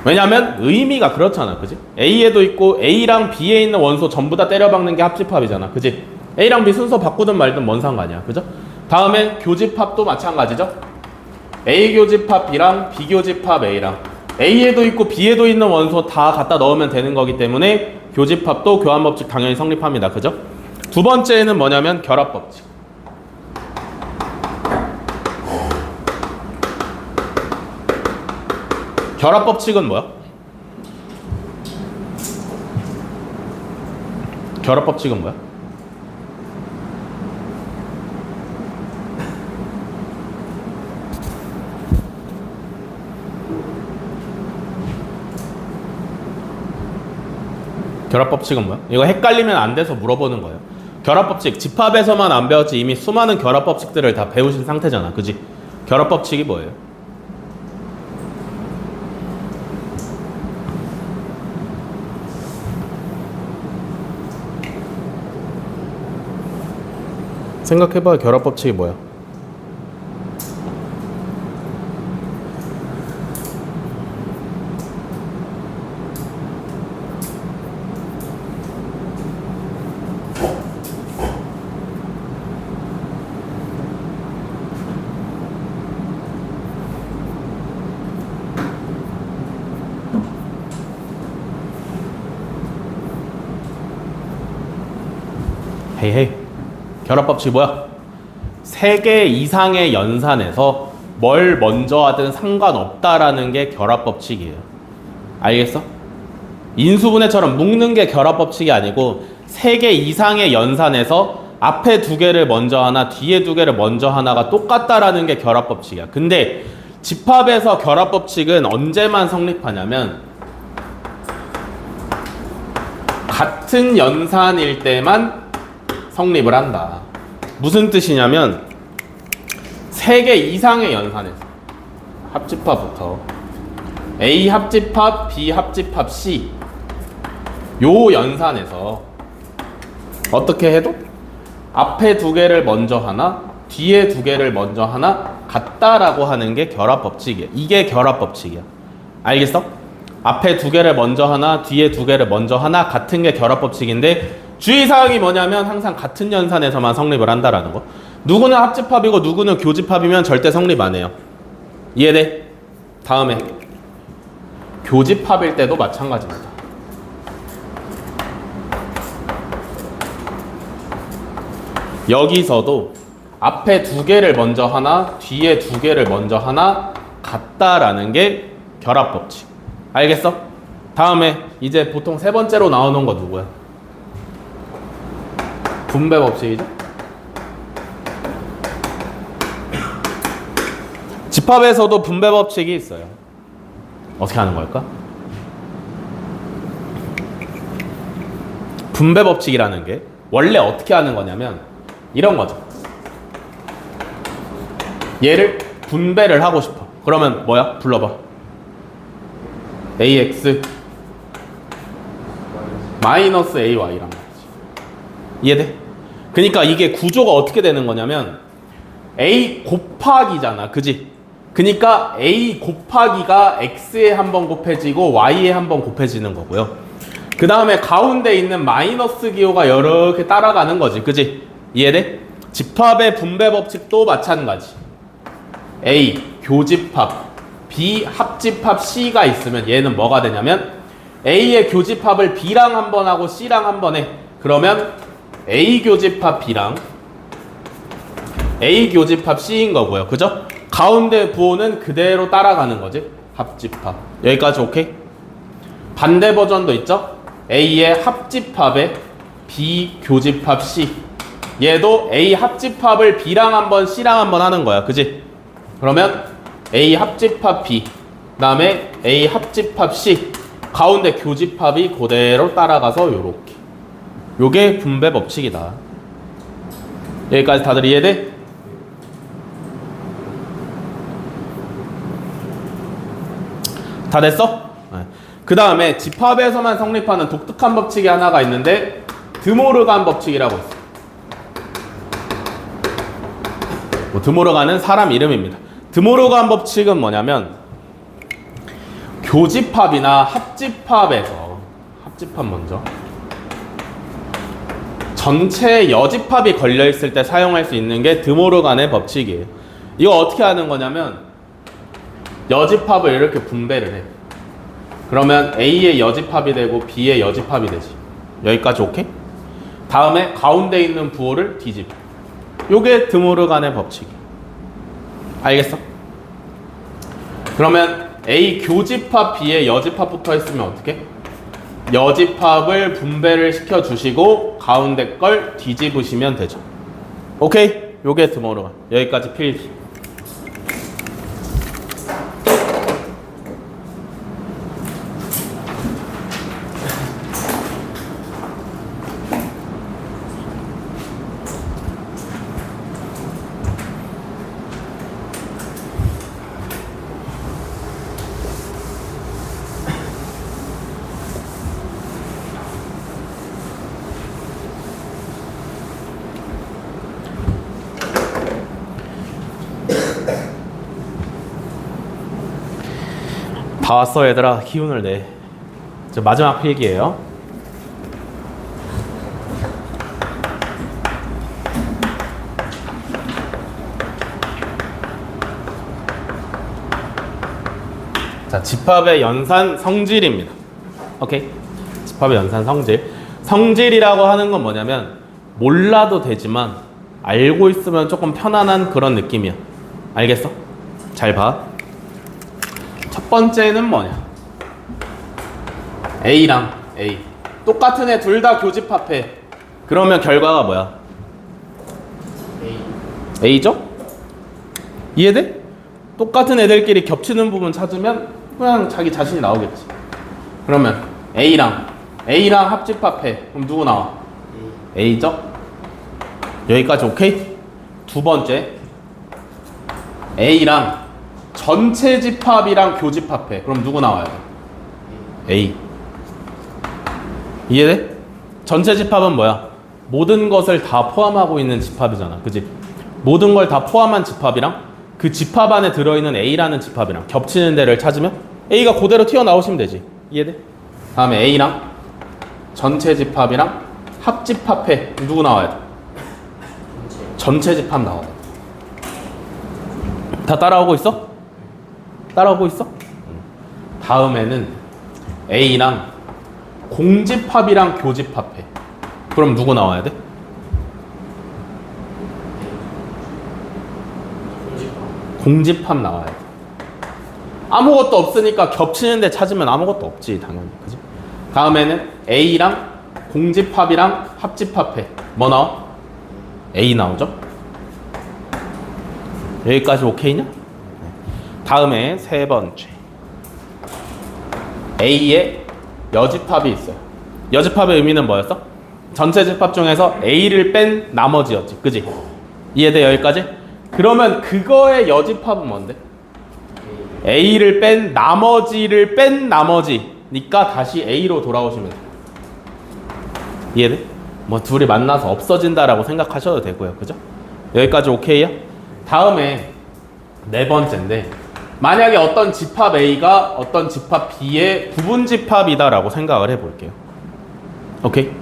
왜냐면 의미가 그렇잖아. 그지? A에도 있고 A랑 B에 있는 원소 전부 다 때려박는 게 합집합이잖아. 그지? A랑 B 순서 바꾸든 말든 뭔 상관이야. 그죠? 다음엔 교집합도 마찬가지죠. A 교집합 B랑 B 교집합 A랑 A에도 있고 B에도 있는 원소 다 갖다 넣으면 되는 거기 때문에 교집합도 교환 법칙 당연히 성립합니다. 그죠? 두 번째는 뭐냐면 결합 법칙. 결합 법칙은 뭐야? 결합 법칙은 뭐야? 결합 법칙은 뭐야? 이거 헷갈리면 안 돼서 물어보는 거예요. 결합 법칙, 집합에서만 안 배웠지 이미 수많은 결합 법칙들을 다 배우신 상태잖아. 그지? 결합 법칙이 뭐예요? 생각해봐. 결합 법칙이 뭐야? 헤이헤이. 결합 법칙이 뭐야? 3개 이상의 연산에서 뭘 먼저 하든 상관없다라는 게 결합 법칙이에요. 알겠어? 인수분해처럼 묶는 게 결합 법칙이 아니고 3개 이상의 연산에서 앞에 2개를 먼저 하나, 뒤에 2개를 먼저 하나가 똑같다라는 게 결합 법칙이야. 근데 집합에서 결합 법칙은 언제만 성립하냐면 같은 연산일 때만 성립을 한다. 무슨 뜻이냐면 3개 이상의 연산에서 합집합부터 A 합집합, B 합집합, C 요 연산에서 어떻게 해도 앞에 2개를 먼저 하나, 뒤에 2개를 먼저 하나 같다라고 하는 게 결합 법칙이야. 이게 결합 법칙이야. 알겠어? 앞에 2개를 먼저 하나, 뒤에 2개를 먼저 하나 같은 게 결합 법칙인데 주의사항이 뭐냐면 항상 같은 연산에서만 성립을 한다라는 거. 누구는 합집합이고 누구는 교집합이면 절대 성립 안 해요. 이해돼? 다음에 교집합일 때도 마찬가지입니다. 여기서도 앞에 2개를 먼저 하나, 뒤에 2개를 먼저 하나 같다라는 게 결합 법칙. 알겠어? 다음에 이제 보통 3번째로 나오는 거 누구야? 분배 법칙이죠? 집합에서도 분배 법칙이 있어요. 어떻게 하는 걸까? 분배 법칙이라는 게 원래 어떻게 하는 거냐면 이런 거죠. 얘를 분배를 하고 싶어. 그러면 뭐야? 불러봐. AX 마이너스 AY란 말이지. 이해돼? 그러니까 이게 구조가 어떻게 되는 거냐면 A 곱하기잖아. 그지? 그러니까 A 곱하기가 X에 한번 곱해지고 Y에 한번 곱해지는 거고요. 그 다음에 가운데 있는 마이너스 기호가 이렇게 따라가는 거지. 그지? 이해돼? 집합의 분배 법칙도 마찬가지. A 교집합, B 합집합, C가 있으면 얘는 뭐가 되냐면 A의 교집합을 B랑 한 번 하고 C랑 한 번 해. 그러면 A 교집합 B랑 A 교집합 C인 거고요. 그죠? 가운데 부호는 그대로 따라가는 거지. 합집합. 여기까지 오케이? 반대 버전도 있죠? A의 합집합에 B 교집합 C. 얘도 A 합집합을 B랑 한번 C랑 한번 하는 거야. 그지? 그러면 A 합집합 B, 그 다음에 A 합집합 C, 가운데 교집합이 그대로 따라가서 요렇게. 요게 분배 법칙이다. 여기까지 다들 이해돼? 다 됐어? 네. 그 다음에 집합에서만 성립하는 독특한 법칙이 하나가 있는데 드모르간 법칙이라고 있어. 드모르간은 사람 이름입니다. 드모르간 법칙은 뭐냐면 교집합이나 합집합에서, 합집합 먼저, 전체 여집합이 걸려있을 때 사용할 수 있는 게 드모르간의 법칙이에요. 이거 어떻게 하는 거냐면 여집합을 이렇게 분배를 해. 그러면 A의 여집합이 되고 B의 여집합이 되지. 여기까지 오케이? 다음에 가운데 있는 부호를 뒤집어. 요게 드모르간의 법칙이야. 알겠어? 그러면 A 교집합 B의 여집합 붙어 있으면 어떻게? 여집합을 분배를 시켜주시고 가운데 걸 뒤집으시면 되죠. 오케이? 요게 드모르간. 여기까지 필기. 다 왔어 얘들아. 기운을 내. 저 마지막 필기예요. 자, 집합의 연산 성질입니다. 오케이? 집합의 연산 성질. 성질이라고 하는 건 뭐냐면 몰라도 되지만 알고 있으면 조금 편안한 그런 느낌이야. 알겠어? 잘 봐. 첫 번째는 뭐냐? A랑 A 똑같은 애 둘 다 교집합해. 그러면 결과가 뭐야? A죠? 이해돼? 똑같은 애들끼리 겹치는 부분 찾으면 그냥 자기 자신이 나오겠지. 그러면 A랑 합집합해. 그럼 누구 나와? A죠? 여기까지 오케이? 두 번째, A랑 전체 집합이랑 교집합해. 그럼 누구 나와요? A. 이해돼? 전체 집합은 뭐야? 모든 것을 다 포함하고 있는 집합이잖아. 그지? 모든 걸 다 포함한 집합이랑 그 집합 안에 들어있는 A라는 집합이랑 겹치는 데를 찾으면 A가 그대로 튀어나오시면 되지. 이해돼? 다음에 A랑 전체 집합이랑 합집합해. 누구 나와야 돼? 전체 집합 나와야 돼. 다 따라오고 있어? 따라오고 있어? 다음에는 A랑 공집합이랑 교집합해. 그럼 누구 나와야 돼? 공집합 나와야 돼. 아무것도 없으니까 겹치는 데 찾으면 아무것도 없지 당연히. 그지? 다음에는 A랑 공집합이랑 합집합해. 뭐 나와? A 나오죠? 여기까지 오케이냐? 다음에 세 번째, A의 여집합이 있어요. 여집합의 의미는 뭐였어? 전체 집합 중에서 A를 뺀 나머지였지. 그지? 이해돼 여기까지? 그러면 그거의 여집합은 뭔데? A를 뺀 나머지를 뺀 나머지니까 다시 A로 돌아오시면 돼. 이해돼? 뭐 둘이 만나서 없어진다라고 생각하셔도 되고요. 그죠? 여기까지 오케이야? 다음에 네 번째인데, 만약에 어떤 집합 A가 어떤 집합 B의 부분 집합이다라고 생각을 해볼게요. 오케이?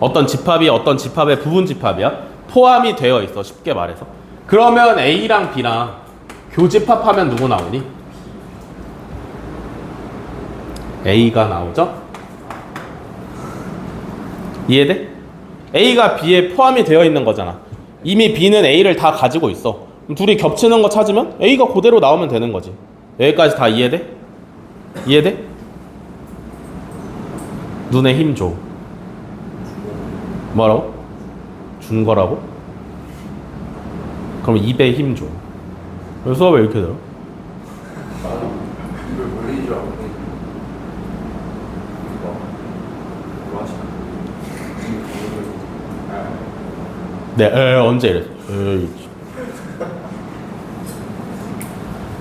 어떤 집합이 어떤 집합의 부분 집합이야? 포함이 되어 있어. 쉽게 말해서. 그러면 A랑 B랑 교집합하면 누구 나오니? A가 나오죠? 이해돼? A가 B에 포함이 되어 있는 거잖아. 이미 B는 A를 다 가지고 있어. 그럼 둘이 겹치는 거 찾으면 A가 그대로 나오면 되는 거지. 여기까지 다 이해돼? 이해돼? 눈에 힘 줘. 뭐라고? 준 거라고? 그럼 입에 힘 줘. 왜 수업에 이렇게 들어? 이걸 몰리는 줄 알고 뭐 하시나? 네, 언제 이랬어?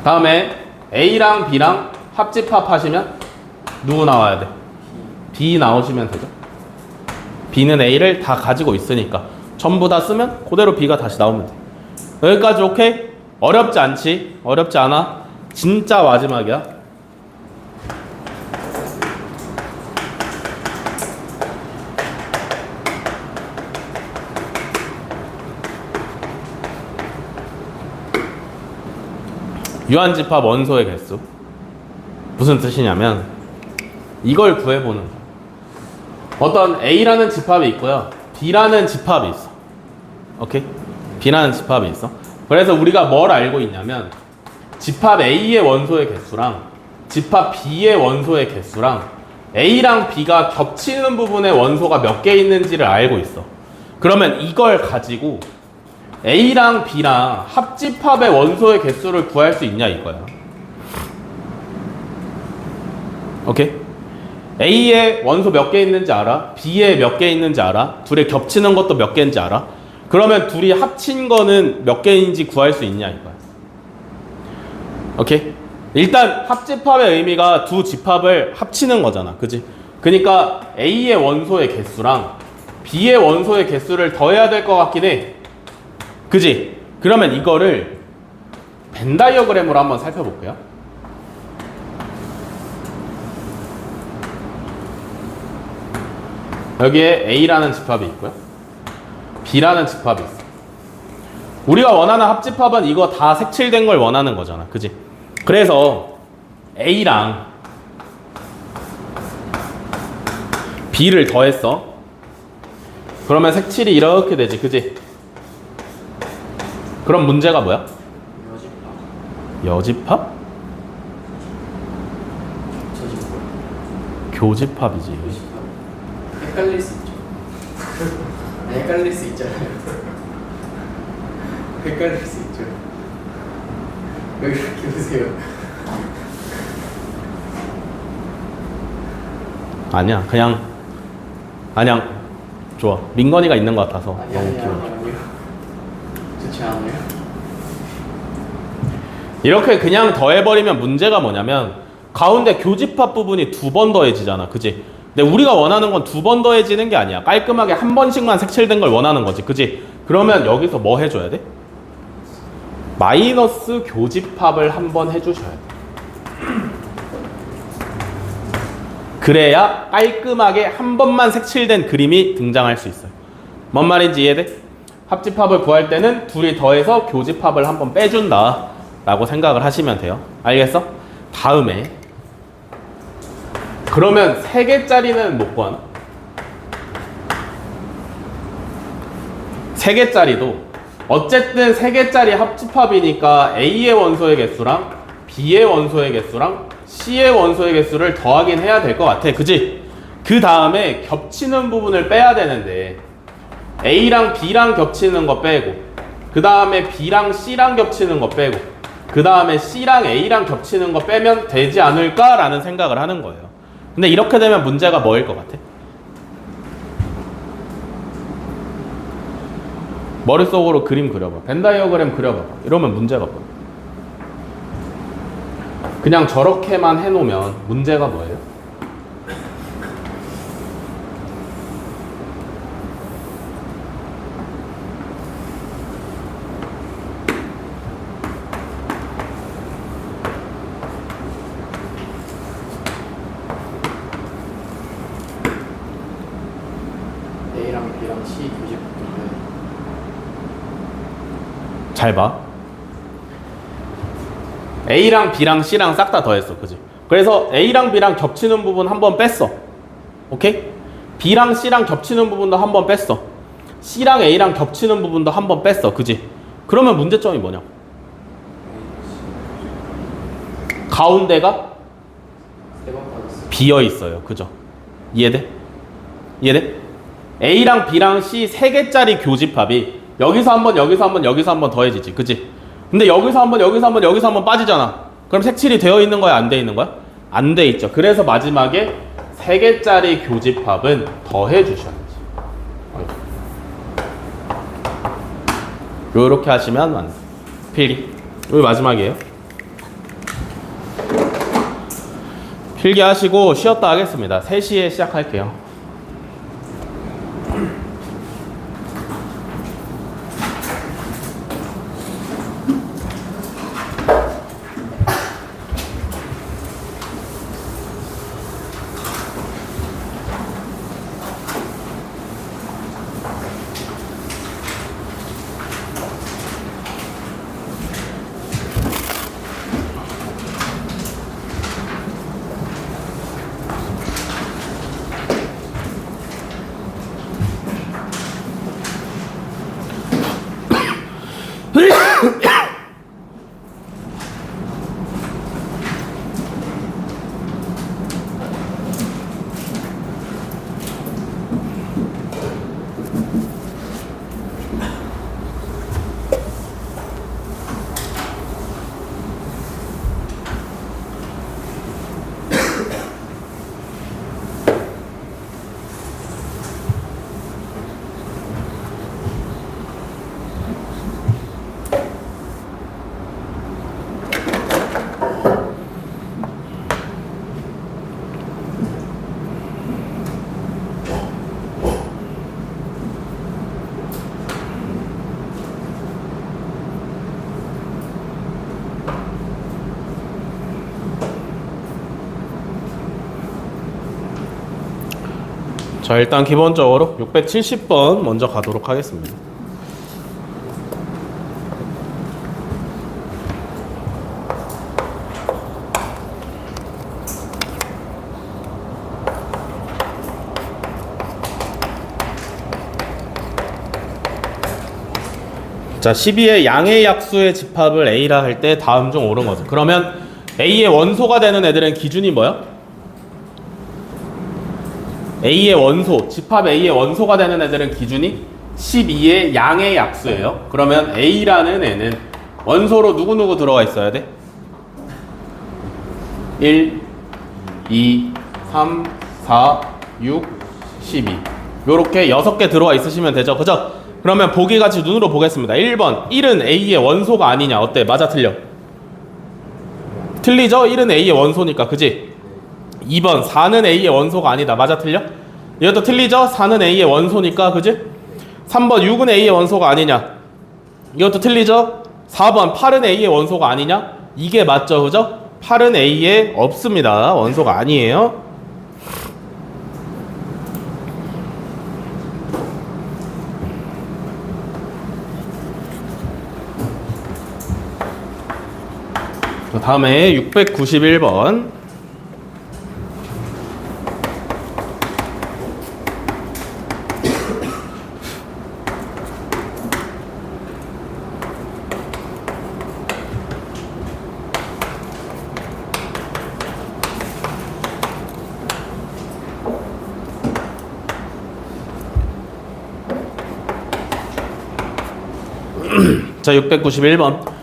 다음에 A랑 B랑 합집합하시면 누구 나와야 돼? B 나오시면 되죠. B는 A를 다 가지고 있으니까 전부 다 쓰면 그대로 B가 다시 나오면 돼. 여기까지 오케이? 어렵지 않지? 어렵지 않아? 진짜 마지막이야. 유한집합 원소의 개수. 무슨 뜻이냐면 이걸 구해보는 거야. 어떤 A라는 집합이 있고요, B라는 집합이 있어. 오케이? B라는 집합이 있어. 그래서 우리가 뭘 알고 있냐면 집합 A의 원소의 개수랑 집합 B의 원소의 개수랑 A랑 B가 겹치는 부분의 원소가 몇 개 있는지를 알고 있어. 그러면 이걸 가지고 A랑 B랑 합집합의 원소의 개수를 구할 수 있냐 이거야. 오케이? A의 원소 몇 개 있는지 알아? B에 몇 개 있는지 알아? 둘이 겹치는 것도 몇 개인지 알아? 그러면 둘이 합친 거는 몇 개인지 구할 수 있냐 이거야. 오케이? 일단 합집합의 의미가 두 집합을 합치는 거잖아. 그지? 그러니까 A의 원소의 개수랑 B의 원소의 개수를 더해야 될 것 같긴 해. 그지? 그러면 이거를 벤 다이어그램으로 한번 살펴볼게요. 여기에 A라는 집합이 있고요, B라는 집합이 있어. 우리가 원하는 합집합은 이거 다 색칠된 걸 원하는 거잖아. 그지? 그래서 A랑 B를 더했어. 그러면 색칠이 이렇게 되지. 그지? 그럼 문제가 뭐야? 여집합. 여집합? 저집합. 교집합이지. 여집합. 헷갈릴 수 있죠. 헷갈릴 수 있잖아요. 헷갈릴 수 있죠. 왜 그렇게 보세요? 아니야, 그냥 좋아. 민건이가 있는 것 같아서 너무 귀여워. 아니요. 좋지 않아요? 이렇게 그냥 더해버리면 문제가 뭐냐면 가운데 교집합 부분이 두 번 더해지잖아. 그지? 근데 우리가 원하는 건 두 번 더해지는 게 아니야. 깔끔하게 한 번씩만 색칠된 걸 원하는 거지. 그지? 그러면 여기서 뭐 해줘야 돼? 마이너스 교집합을 한 번 해주셔야 돼. 그래야 깔끔하게 한 번만 색칠된 그림이 등장할 수 있어요. 뭔 말인지 이해돼? 합집합을 구할 때는 둘이 더해서 교집합을 한 번 빼준다 라고 생각을 하시면 돼요. 알겠어? 다음에 그러면 3개짜리는 못 구하나? 3개짜리도 어쨌든 3개짜리 합집합이니까 A의 원소의 개수랑 B의 원소의 개수랑 C의 원소의 개수를 더하긴 해야 될 것 같아. 그지? 그 다음에 겹치는 부분을 빼야 되는데 A랑 B랑 겹치는 거 빼고, 그 다음에 B랑 C랑 겹치는 거 빼고, 그 다음에 C랑 A랑 겹치는 거 빼면 되지 않을까라는 생각을 하는 거예요. 근데 이렇게 되면 문제가 뭐일 것 같아? 머릿속으로 그림 그려봐. 벤 다이어그램 그려봐. 이러면 문제가 뭐야? 그냥 저렇게만 해놓으면 문제가 뭐예요? A랑 B랑 C 교집합인데 잘 봐. A랑 B랑 C랑 싹 다 더했어. 그지? 그래서 A랑 B랑 겹치는 부분 한 번 뺐어. 오케이? B랑 C랑 겹치는 부분도 한 번 뺐어. C랑 A랑 겹치는 부분도 한 번 뺐어. 그지? 그러면 문제점이 뭐냐? 가운데가 세번 빠졌어. 비어 있어요. 그죠? 이해돼? 이해돼? A랑 B랑 C 세 개짜리 교집합이 여기서 한 번, 여기서 한 번, 여기서 한 번 더해지지. 그치? 근데 여기서 한 번, 여기서 한 번, 여기서 한 번 빠지잖아. 그럼 색칠이 되어 있는 거야? 안 돼 있는 거야? 안 돼 있죠. 그래서 마지막에 세 개짜리 교집합은 더해 주셔야지. 요렇게 하시면 안 돼. 필기. 여기 마지막이에요. 필기 하시고 쉬었다 하겠습니다. 3시에 시작할게요. 자, 일단 기본적으로 670번 먼저 가도록 하겠습니다. 자, 12의 양의 약수의 집합을 A라 할 때 다음 중 옳은 것은. 그러면 A의 원소가 되는 애들은 기준이 뭐야? A의 원소, 집합 A의 원소가 되는 애들은 기준이 12의 양의 약수예요. 그러면 A라는 애는 원소로 누구누구 들어가 있어야 돼? 1, 2, 3, 4, 6, 12 요렇게 6개 들어와 있으시면 되죠. 그죠? 그러면 보기 같이 눈으로 보겠습니다. 1번 1은 A의 원소가 아니냐? 어때? 맞아 틀려? 틀리죠? 1은 A의 원소니까. 그지? 2번 4는 A의 원소가 아니다. 맞아 틀려? 이것도 틀리죠? 4는 A의 원소니까. 그지? 3번 6은 A의 원소가 아니냐? 이것도 틀리죠? 4번 8은 A의 원소가 아니냐? 이게 맞죠? 그죠? 8은 A에 없습니다. 원소가 아니에요. 다음에 691번. 자, 691번.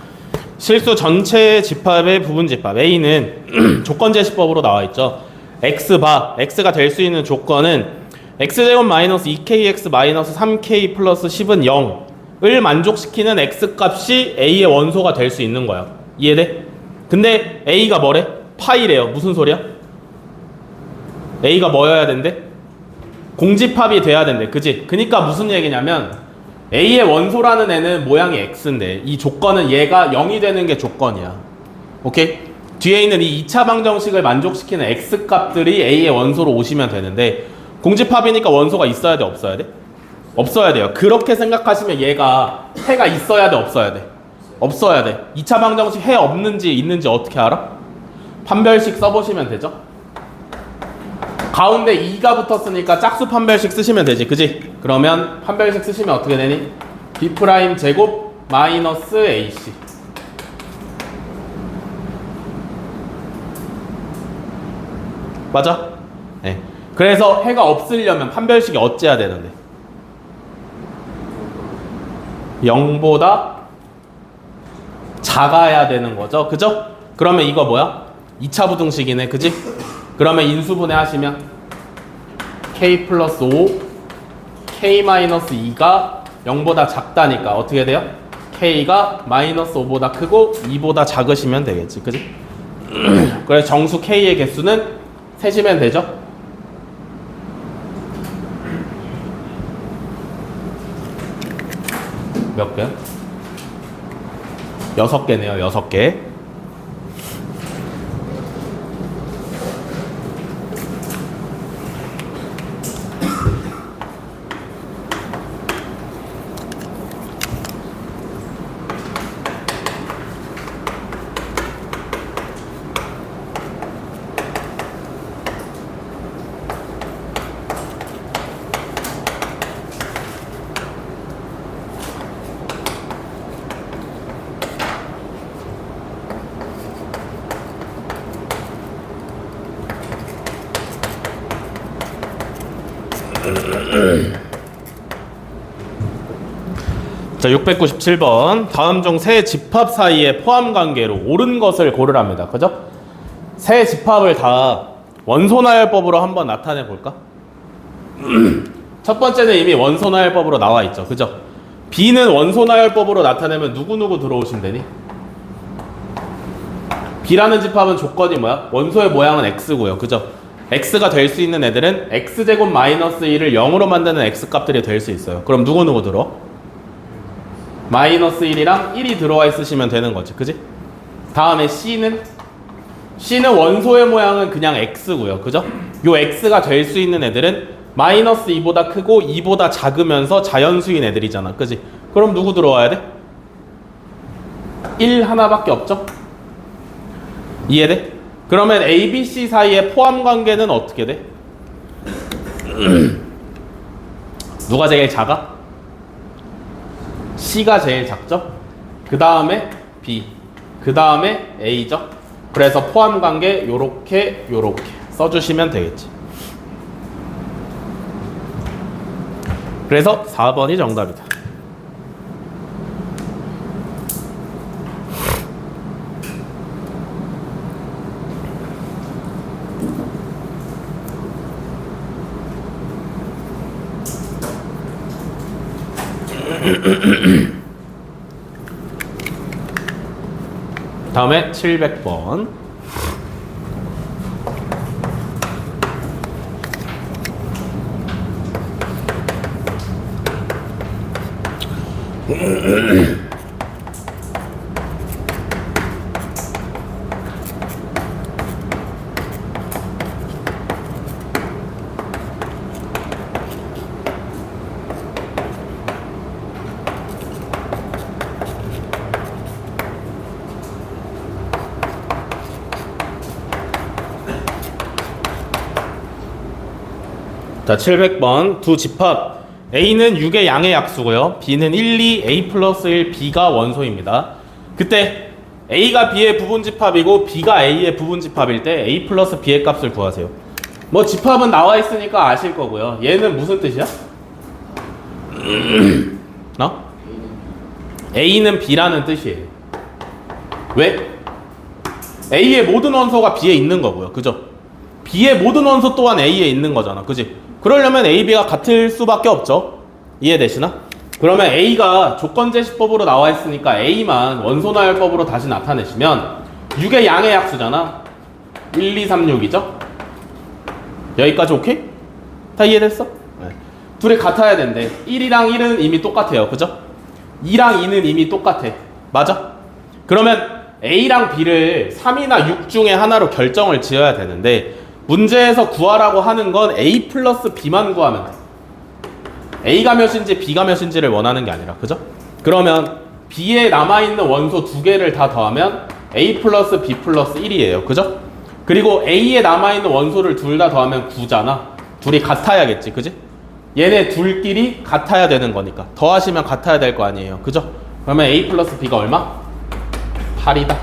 실수 전체 집합의 부분 집합 A는 조건제시법으로 나와 있죠. X바, X가 될 수 있는 조건은 X제곱 마이너스 2KX 마이너스 3K 플러스 10은 0을 만족시키는 X값이 A의 원소가 될 수 있는 거야. 이해돼? 근데 A가 뭐래? 파이래요. 무슨 소리야? A가 뭐여야 된대? 공집합이 돼야 된대. 그지? 그니까 무슨 얘기냐면 A의 원소라는 애는 모양이 X인데 이 조건은 얘가 0이 되는 게 조건이야. 오케이? 뒤에 있는 이 2차 방정식을 만족시키는 X값들이 A의 원소로 오시면 되는데 공집합이니까 원소가 있어야 돼? 없어야 돼? 없어야 돼요. 그렇게 생각하시면 얘가 해가 있어야 돼? 없어야 돼? 없어야 돼. 2차 방정식 해 없는지 있는지 어떻게 알아? 판별식 써보시면 되죠? 가운데 2가 붙었으니까 짝수 판별식 쓰시면 되지. 그지? 그러면 판별식 쓰시면 어떻게 되니? B' 제곱 마이너스 AC 맞아? 네. 그래서 해가 없으려면 판별식이 어째야 되는데 0보다 작아야 되는 거죠. 그죠? 그러면 이거 뭐야? 2차 부등식이네. 그지? 그러면 인수분해 하시면 k 플러스 5 k 마이너스 2가 0보다 작다니까 어떻게 돼요? k가 마이너스 5보다 크고 2보다 작으시면 되겠지. 그지? 그래서 정수 k의 개수는 세시면 되죠? 몇 개? 6개네요. 6개. 자, 697번. 다음 중 세 집합 사이의 포함 관계로 옳은 것을 고르랍니다. 그죠? 세 집합을 다 원소나열법으로 한번 나타내 볼까? 첫 번째는 이미 원소나열법으로 나와 있죠. 그죠? B는 원소나열법으로 나타내면 누구누구 들어오시면 되니? B라는 집합은 조건이 뭐야? 원소의 모양은 X고요. 그죠? X가 될 수 있는 애들은 X제곱 마이너스 1을 0으로 만드는 X값들이 될 수 있어요. 그럼 누구누구 들어? 마이너스 1이랑 1이 들어와 있으시면 되는 거지. 그지? 다음에 C는 원소의 모양은 그냥 X고요. 그죠? 요 X가 될 수 있는 애들은 마이너스 2보다 크고 2보다 작으면서 자연수인 애들이잖아. 그지? 그럼 누구 들어와야 돼? 1 하나밖에 없죠? 이해돼? 그러면 A, B, C 사이의 포함 관계는 어떻게 돼? 누가 제일 작아? C가 제일 작죠? 그 다음에 B, 그 다음에 A죠? 그래서 포함 관계 요렇게 써주시면 되겠지. 그래서 4번이 정답이다. 다음에 700번. 자, 700번. 두 집합 A는 6의 양의 약수고요. B는 1, 2, A 플러스 1, B가 원소입니다. 그때 A가 B의 부분집합이고 B가 A의 부분집합일 때 A 플러스 B의 값을 구하세요. 뭐 집합은 나와 있으니까 아실 거고요. 얘는 무슨 뜻이야? A는 B라는 뜻이에요. 왜? A의 모든 원소가 B에 있는 거고요. 그죠? B의 모든 원소 또한 A에 있는 거잖아. 그지? 그러려면 A, B가 같을 수밖에 없죠. 이해되시나? 그러면 A가 조건제시법으로 나와 있으니까 A만 원소나열법으로 다시 나타내시면 6의 양의 약수잖아. 1, 2, 3, 6이죠? 여기까지 오케이? 다 이해됐어? 네. 둘이 같아야 된대. 1이랑 1은 이미 똑같아요. 그죠? 2랑 2는 이미 똑같아. 맞아? 그러면 A랑 B를 3이나 6 중에 하나로 결정을 지어야 되는데 문제에서 구하라고 하는 건 A 플러스 B만 구하면 돼. A가 몇인지 B가 몇인지를 원하는 게 아니라. 그죠? 그러면 B에 남아있는 원소 두 개를 다 더하면 A 플러스 B 플러스 1이에요. 그죠? 그리고 A에 남아있는 원소를 둘 다 더하면 9잖아. 둘이 같아야겠지. 그지? 얘네 둘끼리 같아야 되는 거니까. 더하시면 같아야 될 거 아니에요. 그죠? 그러면 A 플러스 B가 얼마? 8이다.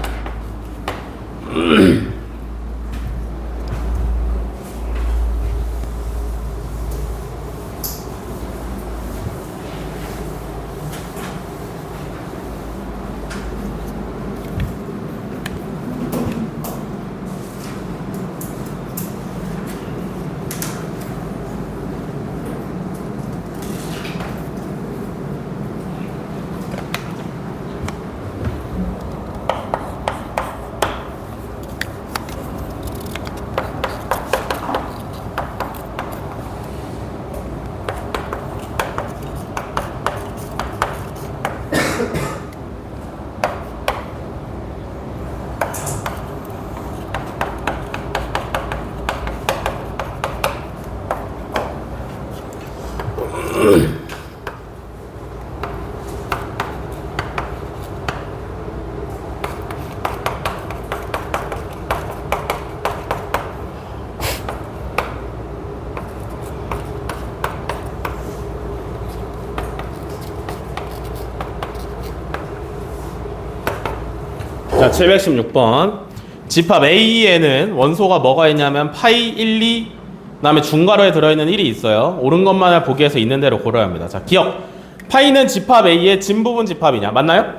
자, 716번. 집합 A에는 원소가 뭐가 있냐면 파이 1, 2, 그다음에 중괄호에 들어있는 1이 있어요. 옳은 것만을 보기 위해서 있는 대로 고려야 합니다. 자, 기억. 파이는 집합 A의 진 부분 집합이냐? 맞나요?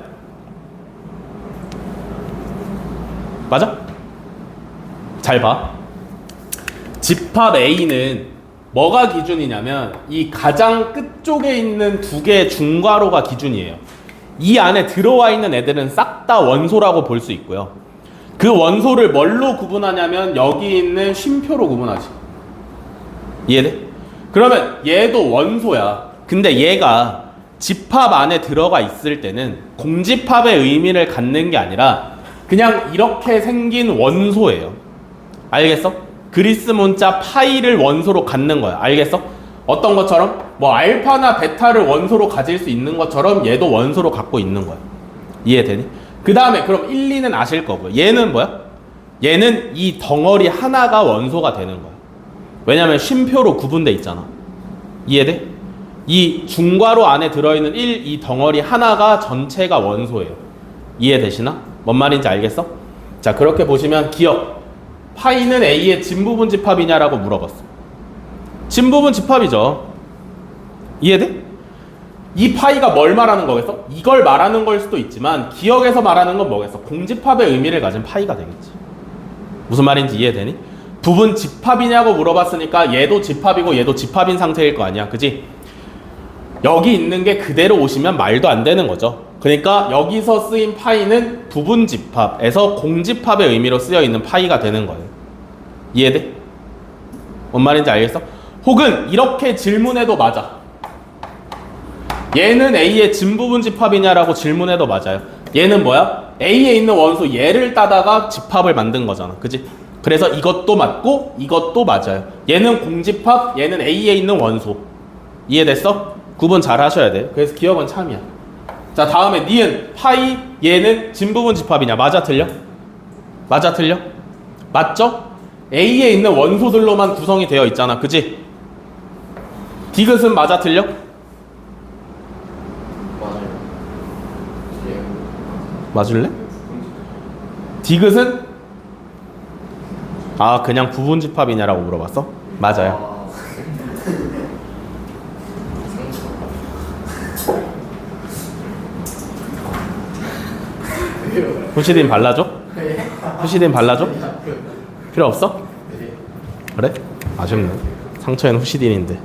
맞아? 잘 봐. 집합 A는 뭐가 기준이냐면 이 가장 끝쪽에 있는 두 개의 중괄호가 기준이에요. 이 안에 들어와 있는 애들은 싹 다 원소라고 볼 수 있고요. 그 원소를 뭘로 구분하냐면 여기 있는 쉼표로 구분하지. 이해돼? 그러면 얘도 원소야. 근데 얘가 집합 안에 들어가 있을 때는 공집합의 의미를 갖는 게 아니라 그냥 이렇게 생긴 원소예요. 알겠어? 그리스 문자 파이를 원소로 갖는 거야. 알겠어? 어떤 것처럼? 뭐 알파나 베타를 원소로 가질 수 있는 것처럼 얘도 원소로 갖고 있는 거야. 이해되니? 그 다음에 그럼 1, 2는 아실 거고요. 얘는 뭐야? 얘는 이 덩어리 하나가 원소가 되는 거야. 왜냐면 쉼표로 구분돼 있잖아. 이해돼? 이 중괄호 안에 들어있는 1, 이 덩어리 하나가 전체가 원소예요. 이해되시나? 뭔 말인지 알겠어? 자, 그렇게 보시면 기억. 파이는 A의 진부분 집합이냐라고 물어봤어. 진부분 집합이죠. 이해돼? 이 파이가 뭘 말하는 거겠어? 이걸 말하는 걸 수도 있지만 기억에서 말하는 건 뭐겠어? 공집합의 의미를 가진 파이가 되겠지. 무슨 말인지 이해되니? 부분 집합이냐고 물어봤으니까 얘도 집합이고 얘도 집합인 상태일 거 아니야. 그지? 여기 있는 게 그대로 오시면 말도 안 되는 거죠. 그러니까 여기서 쓰인 파이는 부분 집합에서 공집합의 의미로 쓰여 있는 파이가 되는 거예요. 이해돼? 뭔 말인지 알겠어? 혹은 이렇게 질문해도 맞아. 얘는 A의 진부분 집합이냐라고 질문해도 맞아요. 얘는 뭐야? A에 있는 원소 얘를 따다가 집합을 만든 거잖아. 그지? 그래서 이것도 맞고 이것도 맞아요. 얘는 공집합, 얘는 A에 있는 원소. 이해됐어? 구분 잘 하셔야 돼. 그래서 기억은 참이야. 자, 다음에 니은, 파이, 얘는 진부분 집합이냐? 맞아, 틀려? 맞아, 틀려? 맞죠? A에 있는 원소들로만 구성이 되어 있잖아. 그지? 디귿은 맞아, 틀려? 맞아요. 예. 맞을래? 디귿은? 아, 그냥 부분 집합이냐라고 물어봤어? 맞아요. 후시딘 발라줘? 후시딘 발라줘? 필요 없어? 그래? 아쉽네. 상처에는 후시딘인데.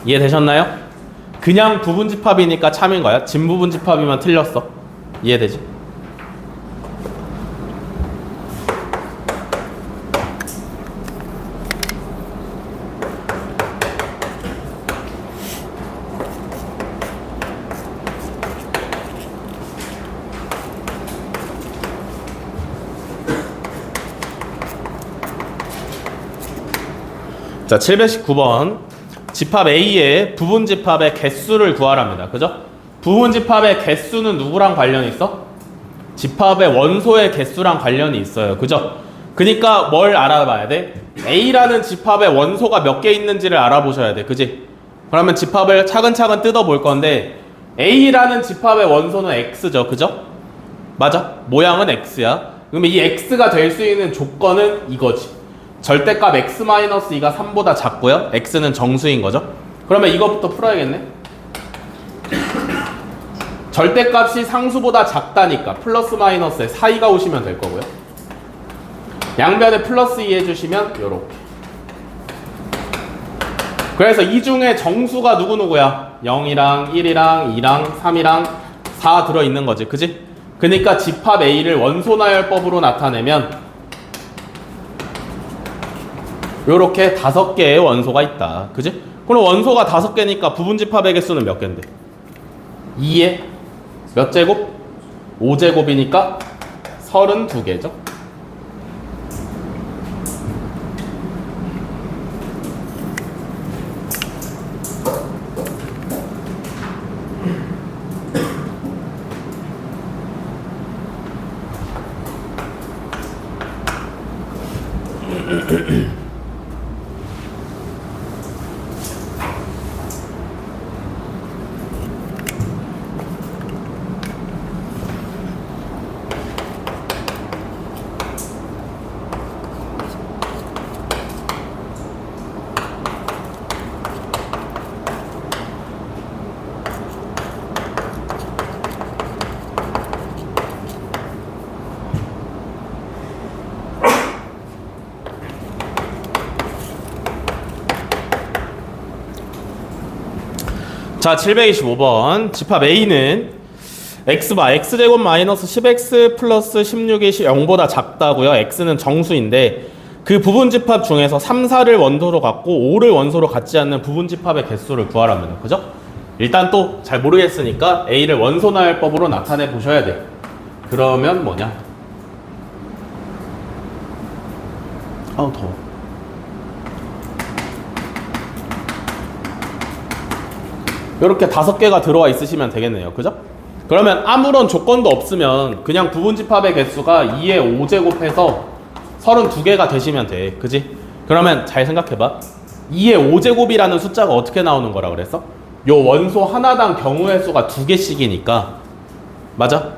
이해되셨나요? 그냥 부분 집합이니까 참인 거야. 진부분 집합이면 틀렸어. 이해되지? 자, 719번. 집합 A의 부분 집합의 개수를 구하랍니다. 그죠? 부분 집합의 개수는 누구랑 관련이 있어? 집합의 원소의 개수랑 관련이 있어요. 그죠? 그러니까 뭘 알아봐야 돼? A라는 집합의 원소가 몇 개 있는지를 알아보셔야 돼. 그지? 그러면 집합을 차근차근 뜯어볼 건데 A라는 집합의 원소는 X죠. 그죠? 맞아? 모양은 X야. 그러면 이 X가 될 수 있는 조건은 이거지. 절대값 x-2가 3보다 작고요. x는 정수인 거죠. 그러면 이것부터 풀어야겠네. 절대값이 상수보다 작다니까 플러스 마이너스에 사이가 오시면 될 거고요. 양변에 플러스 2 해주시면 요렇게. 그래서 이 중에 정수가 누구누구야? 0이랑 1이랑 2랑 3이랑 4 들어있는 거지. 그지? 그러니까 집합 A를 원소나열법으로 나타내면 요렇게 5개의 원소가 있다. 그지? 그럼 원소가 5개니까 부분집합의 개수는 몇 개인데? 2의 몇 제곱? 5제곱이니까 32개죠. 자, 725번 집합 A는 x바 x제곱 마이너스 10x 플러스 16이 0보다 작다고요. x는 정수인데 그 부분집합 중에서 3, 4를 원소로 갖고 5를 원소로 갖지 않는 부분집합의 개수를 구하라면 그죠? 일단 또 잘 모르겠으니까 A를 원소나열법으로 나타내 보셔야 돼. 그러면 뭐냐? 아우 더워. 이렇게 5개가 들어와 있으시면 되겠네요. 그죠? 그러면 아무런 조건도 없으면 그냥 부분집합의 개수가 2의 5제곱해서 32개가 되시면 돼. 그지? 그러면 잘 생각해봐. 2의 5제곱이라는 숫자가 어떻게 나오는 거라 그랬어? 요 원소 하나당 경우의 수가 2개씩이니까 맞아?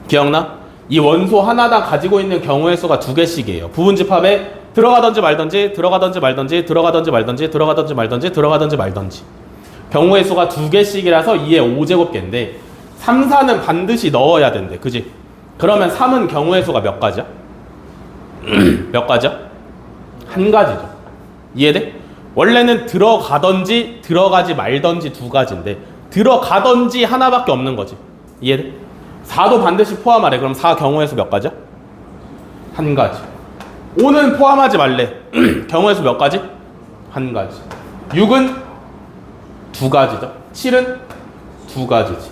기억나? 이 원소 하나당 가지고 있는 경우의 수가 2개씩이에요. 부분집합에 들어가든지 말든지 들어가든지 말든지 들어가든지 말든지 들어가든지 말든지 들어가든지 말든지 경우의 수가 2개씩이라서 2의 5제곱개인데 3, 4는 반드시 넣어야 된대. 그지? 그러면 3은 경우의 수가 몇 가지야? 몇 가지야? 한 가지죠. 이해돼? 원래는 들어가든지 들어가지 말든지 2가지인데 들어가든지 하나밖에 없는 거지. 이해돼? 4도 반드시 포함하래. 그럼 4 경우의 수 몇 가지야? 한 가지. 5는 포함하지 말래. 경우의 수 몇 가지? 한 가지. 6은 2가지죠. 7은 2가지지.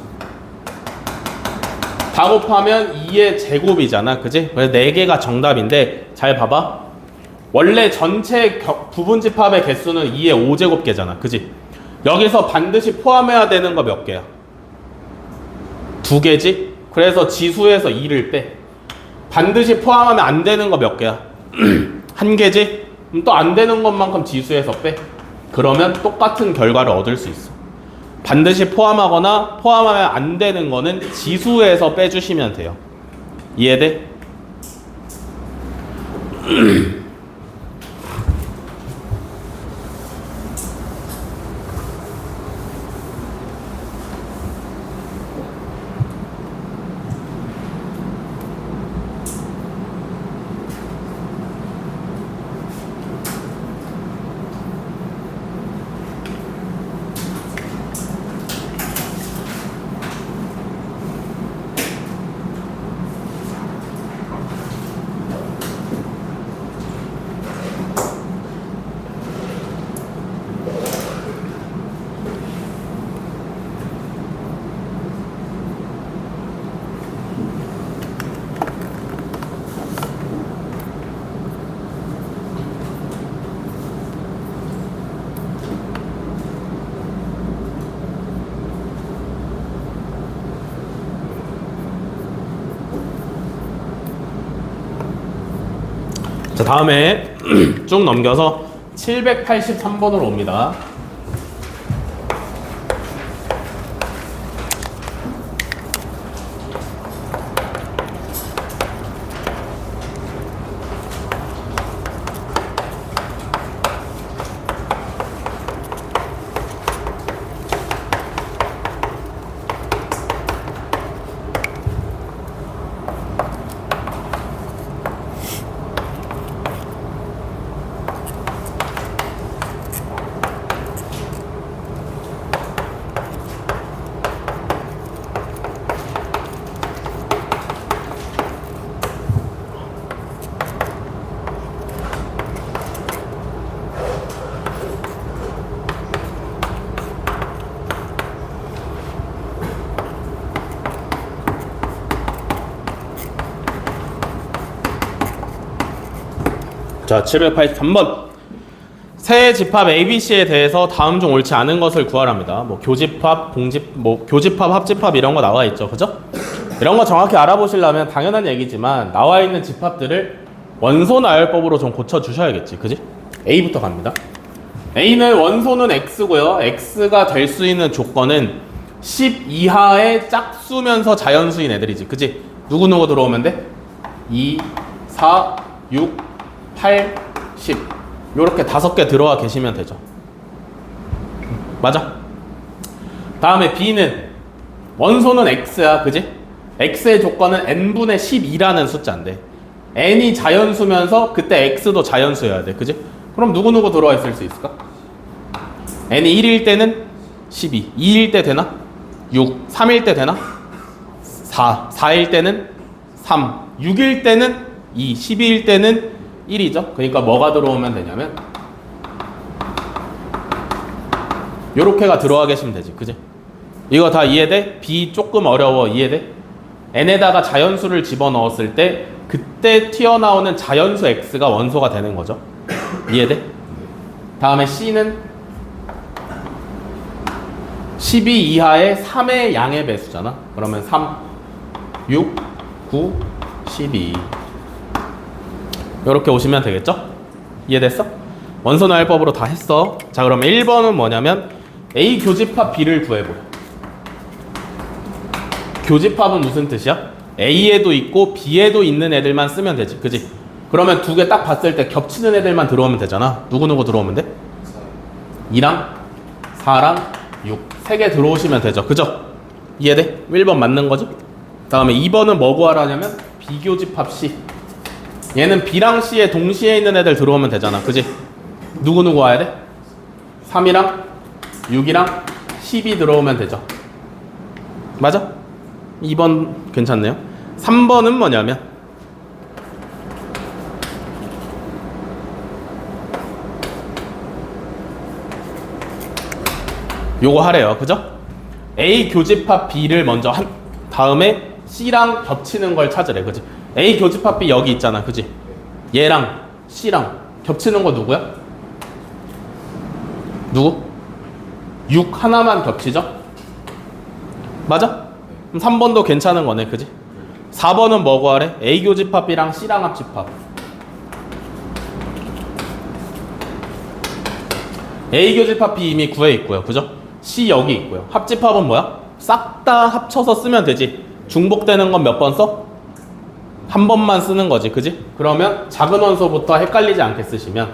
다 곱하면 2의 제곱이잖아. 그지? 그래서 4개가 정답인데 잘 봐봐. 원래 전체 부분집합의 개수는 2의 5제곱개잖아. 그지? 여기서 반드시 포함해야 되는 거 몇 개야? 2개지? 그래서 지수에서 2를 빼. 반드시 포함하면 안 되는 거 몇 개야? 1개지? 그럼 또 안 되는 것만큼 지수에서 빼. 그러면 똑같은 결과를 얻을 수 있어. 반드시 포함하거나 포함하면 안 되는 거는 지수에서 빼주시면 돼요. 이해돼? 자, 다음에 쭉 넘겨서 783번으로 옵니다. 자, 783번. 세 집합 ABC에 대해서 다음 중 옳지 않은 것을 구하랍니다. 뭐 교집합, 교집합, 합집합 이런 거 나와 있죠. 그죠? 이런 거 정확히 알아보시려면 당연한 얘기지만 나와 있는 집합들을 원소 나열법으로 좀 고쳐 주셔야겠지. 그지? A부터 갑니다. A는 원소는 X고요. X가 될 수 있는 조건은 10 이하의 짝수면서 자연수인 애들이지. 그지? 누구누구 들어오면 돼? 2, 4, 6, 8, 10 요렇게 5개 들어와 계시면 되죠. 맞아? 다음에 B는 원소는 X야. 그지? X의 조건은 N분의 12라는 숫자인데 N이 자연수면서 그때 X도 자연수여야 돼. 그지? 그럼 누구누구 들어와 있을 수 있을까? N이 1일 때는 12. 2일 때 되나? 6. 3일 때 되나? 4. 4일 때는 3. 6일 때는 2. 12일 때는 1이죠. 그러니까 뭐가 들어오면 되냐면 요렇게가 들어와 계시면 되지. 그지? 이거 다 이해돼? B 조금 어려워. 이해돼? n에다가 자연수를 집어넣었을 때 그때 튀어나오는 자연수 x가 원소가 되는 거죠. 이해돼? 다음에 C는 12 이하의 3의 양의 배수잖아. 그러면 3, 6, 9, 12 이렇게 오시면 되겠죠? 이해됐어? 원소나열법으로 다 했어. 자, 그러면 1번은 뭐냐면 A 교집합 B를 구해보래. 교집합은 무슨 뜻이야? A에도 있고 B에도 있는 애들만 쓰면 되지. 그지? 그러면 두 개 딱 봤을 때 겹치는 애들만 들어오면 되잖아. 누구누구 들어오면 돼? 2랑 4랑 6 세 개 들어오시면 되죠. 그죠? 이해돼? 1번 맞는 거지? 다음에 2번은 뭐 구하라냐면 비교집합 C. 얘는 B랑 C에 동시에 있는 애들 들어오면 되잖아. 그지? 누구누구 와야 돼? 3이랑 6이랑 10이 들어오면 되죠. 맞아? 2번 괜찮네요. 3번은 뭐냐면 요거 하래요. 그죠? A 교집합 B를 먼저 한 다음에 C랑 겹치는 걸 찾으래. 그지? A 교집합 B 여기 있잖아. 그지? 얘랑 C랑 겹치는 거 누구야? 누구? 6 하나만 겹치죠? 맞아? 그럼 3번도 괜찮은 거네. 그지? 4번은 뭐 구하래? A 교집합 B랑 C랑 합집합. A 교집합 B 이미 구해 있고요. 그죠? C 여기 있고요. 합집합은 뭐야? 싹 다 합쳐서 쓰면 되지. 중복되는 건 몇 번 써? 한 번만 쓰는 거지. 그지? 그러면 작은 원소부터 헷갈리지 않게 쓰시면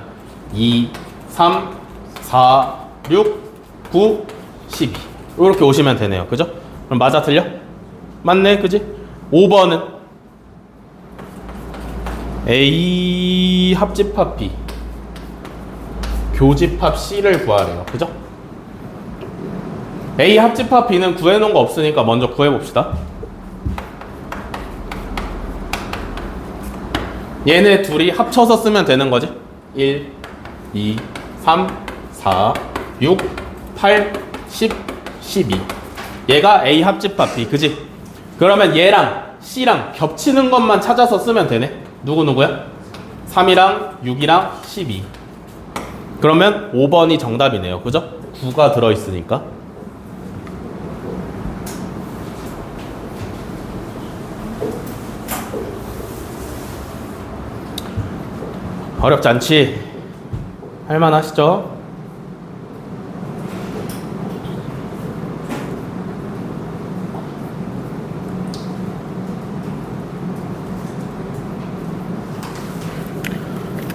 2, 3, 4, 6, 9, 12 이렇게 오시면 되네요. 그죠? 그럼 맞아 틀려? 맞네. 그지? 5번은 A 합집합 B 교집합 C를 구하래요. 그죠? A 합집합 B는 구해놓은 거 없으니까 먼저 구해봅시다. 얘네 둘이 합쳐서 쓰면 되는 거지. 1, 2, 3, 4, 6, 8, 10, 12 얘가 A 합집합 B. 그지? 그러면 얘랑 C랑 겹치는 것만 찾아서 쓰면 되네. 누구누구야? 3이랑 6이랑 12 그러면 5번이 정답이네요. 그죠? 9가 들어있으니까. 어렵지 않지? 할만하시죠?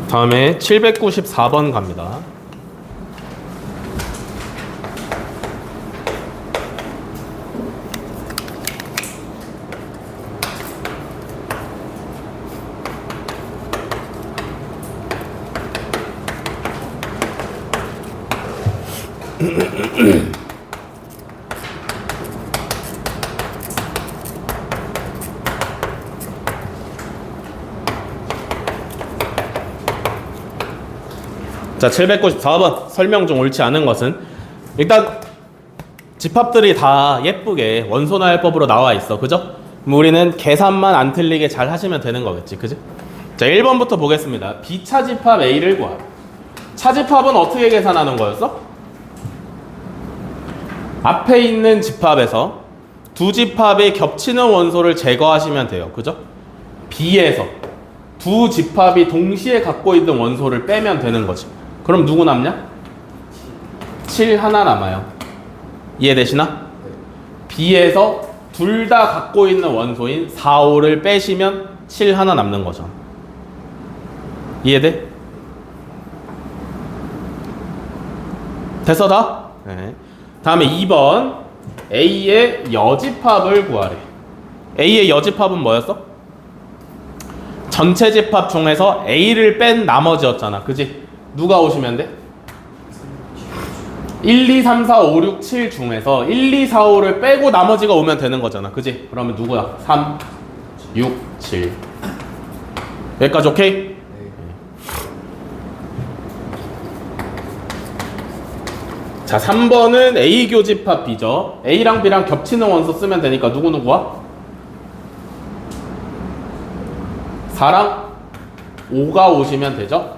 다음에 794번 갑니다. 자, 794번 설명 중 옳지 않은 것은 일단 집합들이 다 예쁘게 원소나열법으로 나와 있어. 그죠? 우리는 계산만 안 틀리게 잘 하시면 되는 거겠지. 그지? 자, 1번부터 보겠습니다. B차집합 A를 구하라. 차집합은 어떻게 계산하는 거였어? 앞에 있는 집합에서 두 집합이 겹치는 원소를 제거하시면 돼요. 그죠? B에서 두 집합이 동시에 갖고 있는 원소를 빼면 되는 거지. 그럼 누구 남냐? 7 하나 남아요. 이해되시나? B에서 둘 다 갖고 있는 원소인 4, 5를 빼시면 7 하나 남는 거죠. 이해돼? 됐어 다? 네. 다음에 2번 A의 여집합을 구하래. A의 여집합은 뭐였어? 전체 집합 중에서 A를 뺀 나머지였잖아. 그지? 누가 오시면 돼? 1, 2, 3, 4, 5, 6, 7 중에서 1, 2, 4, 5를 빼고 나머지가 오면 되는 거잖아. 그지? 그러면 누구야? 3, 6, 7. 여기까지 오케이? 네. 자, 3번은 A 교집합 B죠. A랑 B랑 겹치는 원소 쓰면 되니까 누구누구와? 4랑 5가 오시면 되죠.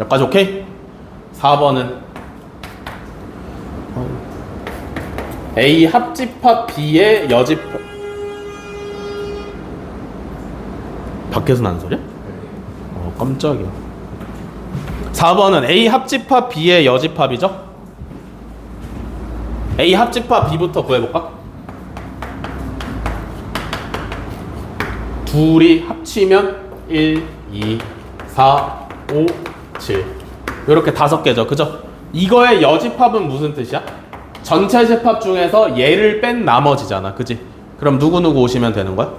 여기까지 오케이? 4번은 A 합집합 B의 여집합. 밖에서 나는 소리야? 깜짝이야. 4번은 A 합집합 B의 여집합이죠? A 합집합 B부터 구해볼까? 둘이 합치면 1, 2, 4, 5, 7 이렇게 5개죠. 그죠? 이거의 여집합은 무슨 뜻이야? 전체 집합 중에서 얘를 뺀 나머지잖아. 그지? 그럼 누구누구 오시면 되는 거야?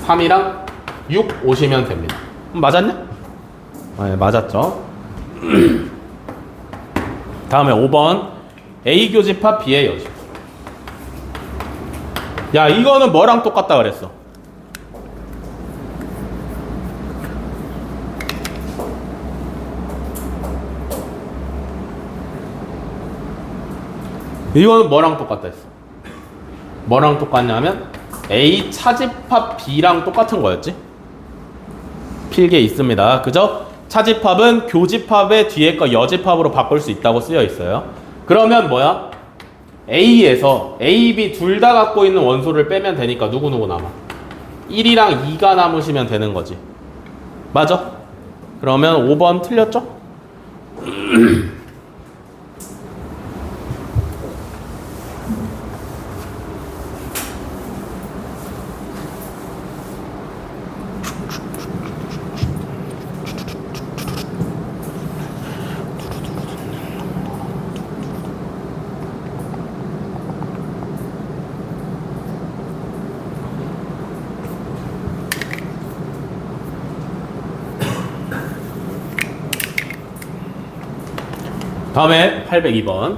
3이랑 6 오시면 됩니다. 맞았냐? 네, 맞았죠. 다음에 5번 A 교집합 B의 여집. 야, 이거는 뭐랑 똑같다 그랬어? 이거는 뭐랑 똑같다 했어? 뭐랑 똑같냐면 A 차집합 B랑 똑같은 거였지? 필기에 있습니다. 그죠? 차집합은 교집합의 뒤에 거 여집합으로 바꿀 수 있다고 쓰여 있어요. 그러면 뭐야? A에서 A, B 둘 다 갖고 있는 원소를 빼면 되니까 누구누구 남아? 1이랑 2가 남으시면 되는 거지. 맞아? 그러면 5번 틀렸죠? 다음에 802번.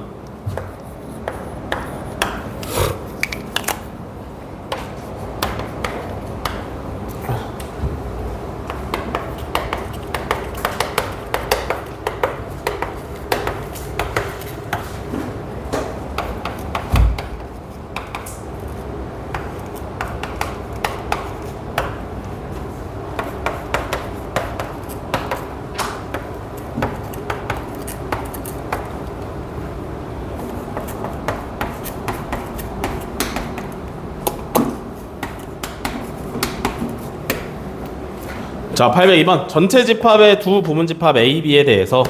자, 802번. 전체 집합의 두 부분 집합 A, B에 대해서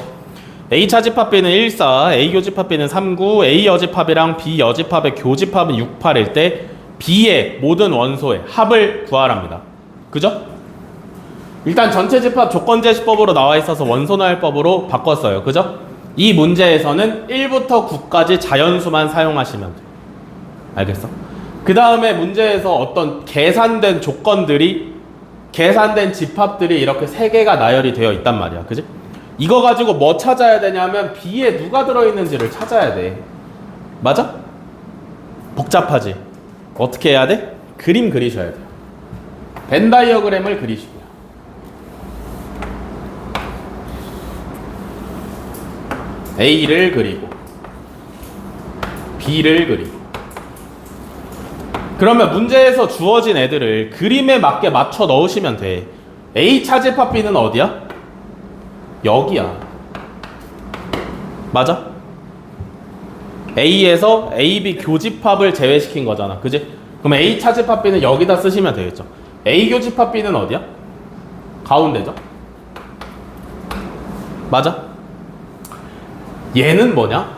A 차집합 B는 1, 4, A 교집합 B는 3, 9, A 여집합이랑 B 여집합의 교집합은 6, 8일 때 B의 모든 원소의 합을 구하랍니다. 그죠? 일단 전체 집합 조건제시법으로 나와 있어서 원소나열법으로 바꿨어요. 그죠? 이 문제에서는 1부터 9까지 자연수만 사용하시면 돼. 알겠어? 그 다음에 문제에서 어떤 계산된 조건들이 계산된 집합들이 이렇게 3개가 나열이 되어 있단 말이야. 그지? 이거 가지고 뭐 찾아야 되냐면 B에 누가 들어있는지를 찾아야 돼. 맞아? 복잡하지? 어떻게 해야 돼? 그림 그리셔야 돼요. 벤 다이어그램을 그리시고요. A를 그리고 B를 그리고 그러면 문제에서 주어진 애들을 그림에 맞게 맞춰 넣으시면 돼. A 차집합 B는 어디야? 여기야. 맞아? A에서 AB 교집합을 제외시킨 거잖아. 그지? 그럼 A 차집합 B는 여기다 쓰시면 되겠죠. A 교집합 B는 어디야? 가운데죠. 맞아? 얘는 뭐냐?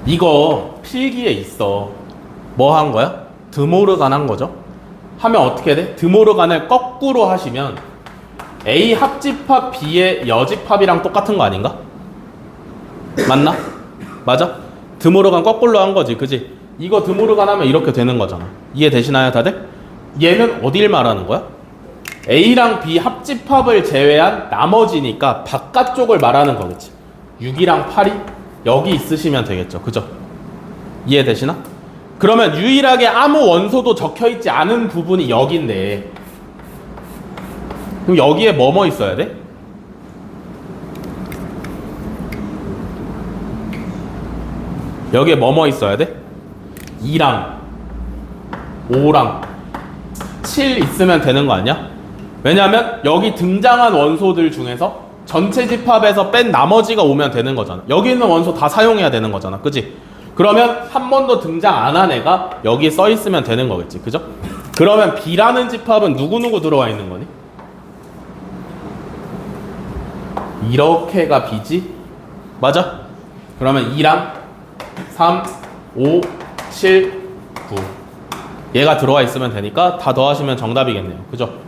이거 필기에 있어. 뭐 한 거야? 드모르간 한 거죠. 하면 어떻게 돼? 드모르간을 거꾸로 하시면 A 합집합 B의 여집합이랑 똑같은 거 아닌가? 맞나? 맞아? 드모르간 거꾸로 한 거지. 그지? 이거 드모르간 하면 이렇게 되는 거잖아. 이해되시나요 다들? 얘는 어딜 말하는 거야? A랑 B 합집합을 제외한 나머지니까 바깥쪽을 말하는 거겠지. 6이랑 8이 여기 있으시면 되겠죠. 그죠? 이해되시나? 그러면 유일하게 아무 원소도 적혀있지 않은 부분이 여기인데 그럼 여기에 뭐뭐 있어야 돼? 여기에 뭐뭐 있어야 돼? 2랑 5랑 7 있으면 되는 거 아니야? 왜냐면 여기 등장한 원소들 중에서 전체 집합에서 뺀 나머지가 오면 되는 거잖아. 여기 있는 원소 다 사용해야 되는 거잖아. 그지? 그러면 한 번도 등장 안 한 애가 여기 써 있으면 되는 거겠지. 그죠? 그러면 B라는 집합은 누구누구 들어와 있는 거니? 이렇게가 B지? 맞아? 그러면 2랑 3, 5, 7, 9 얘가 들어와 있으면 되니까 다 더하시면 정답이겠네요. 그죠?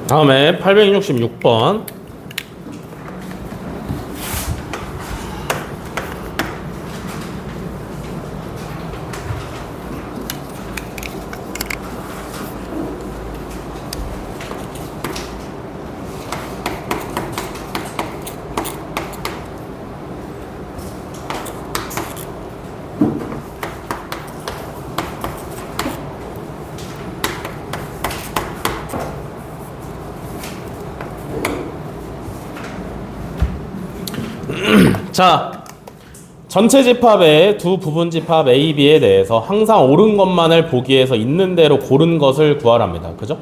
다음에 866번. 자, 전체 집합의 두 부분 집합 A, B에 대해서 항상 옳은 것만을 보기 위해서 있는 대로 고른 것을 구하랍니다. 그죠?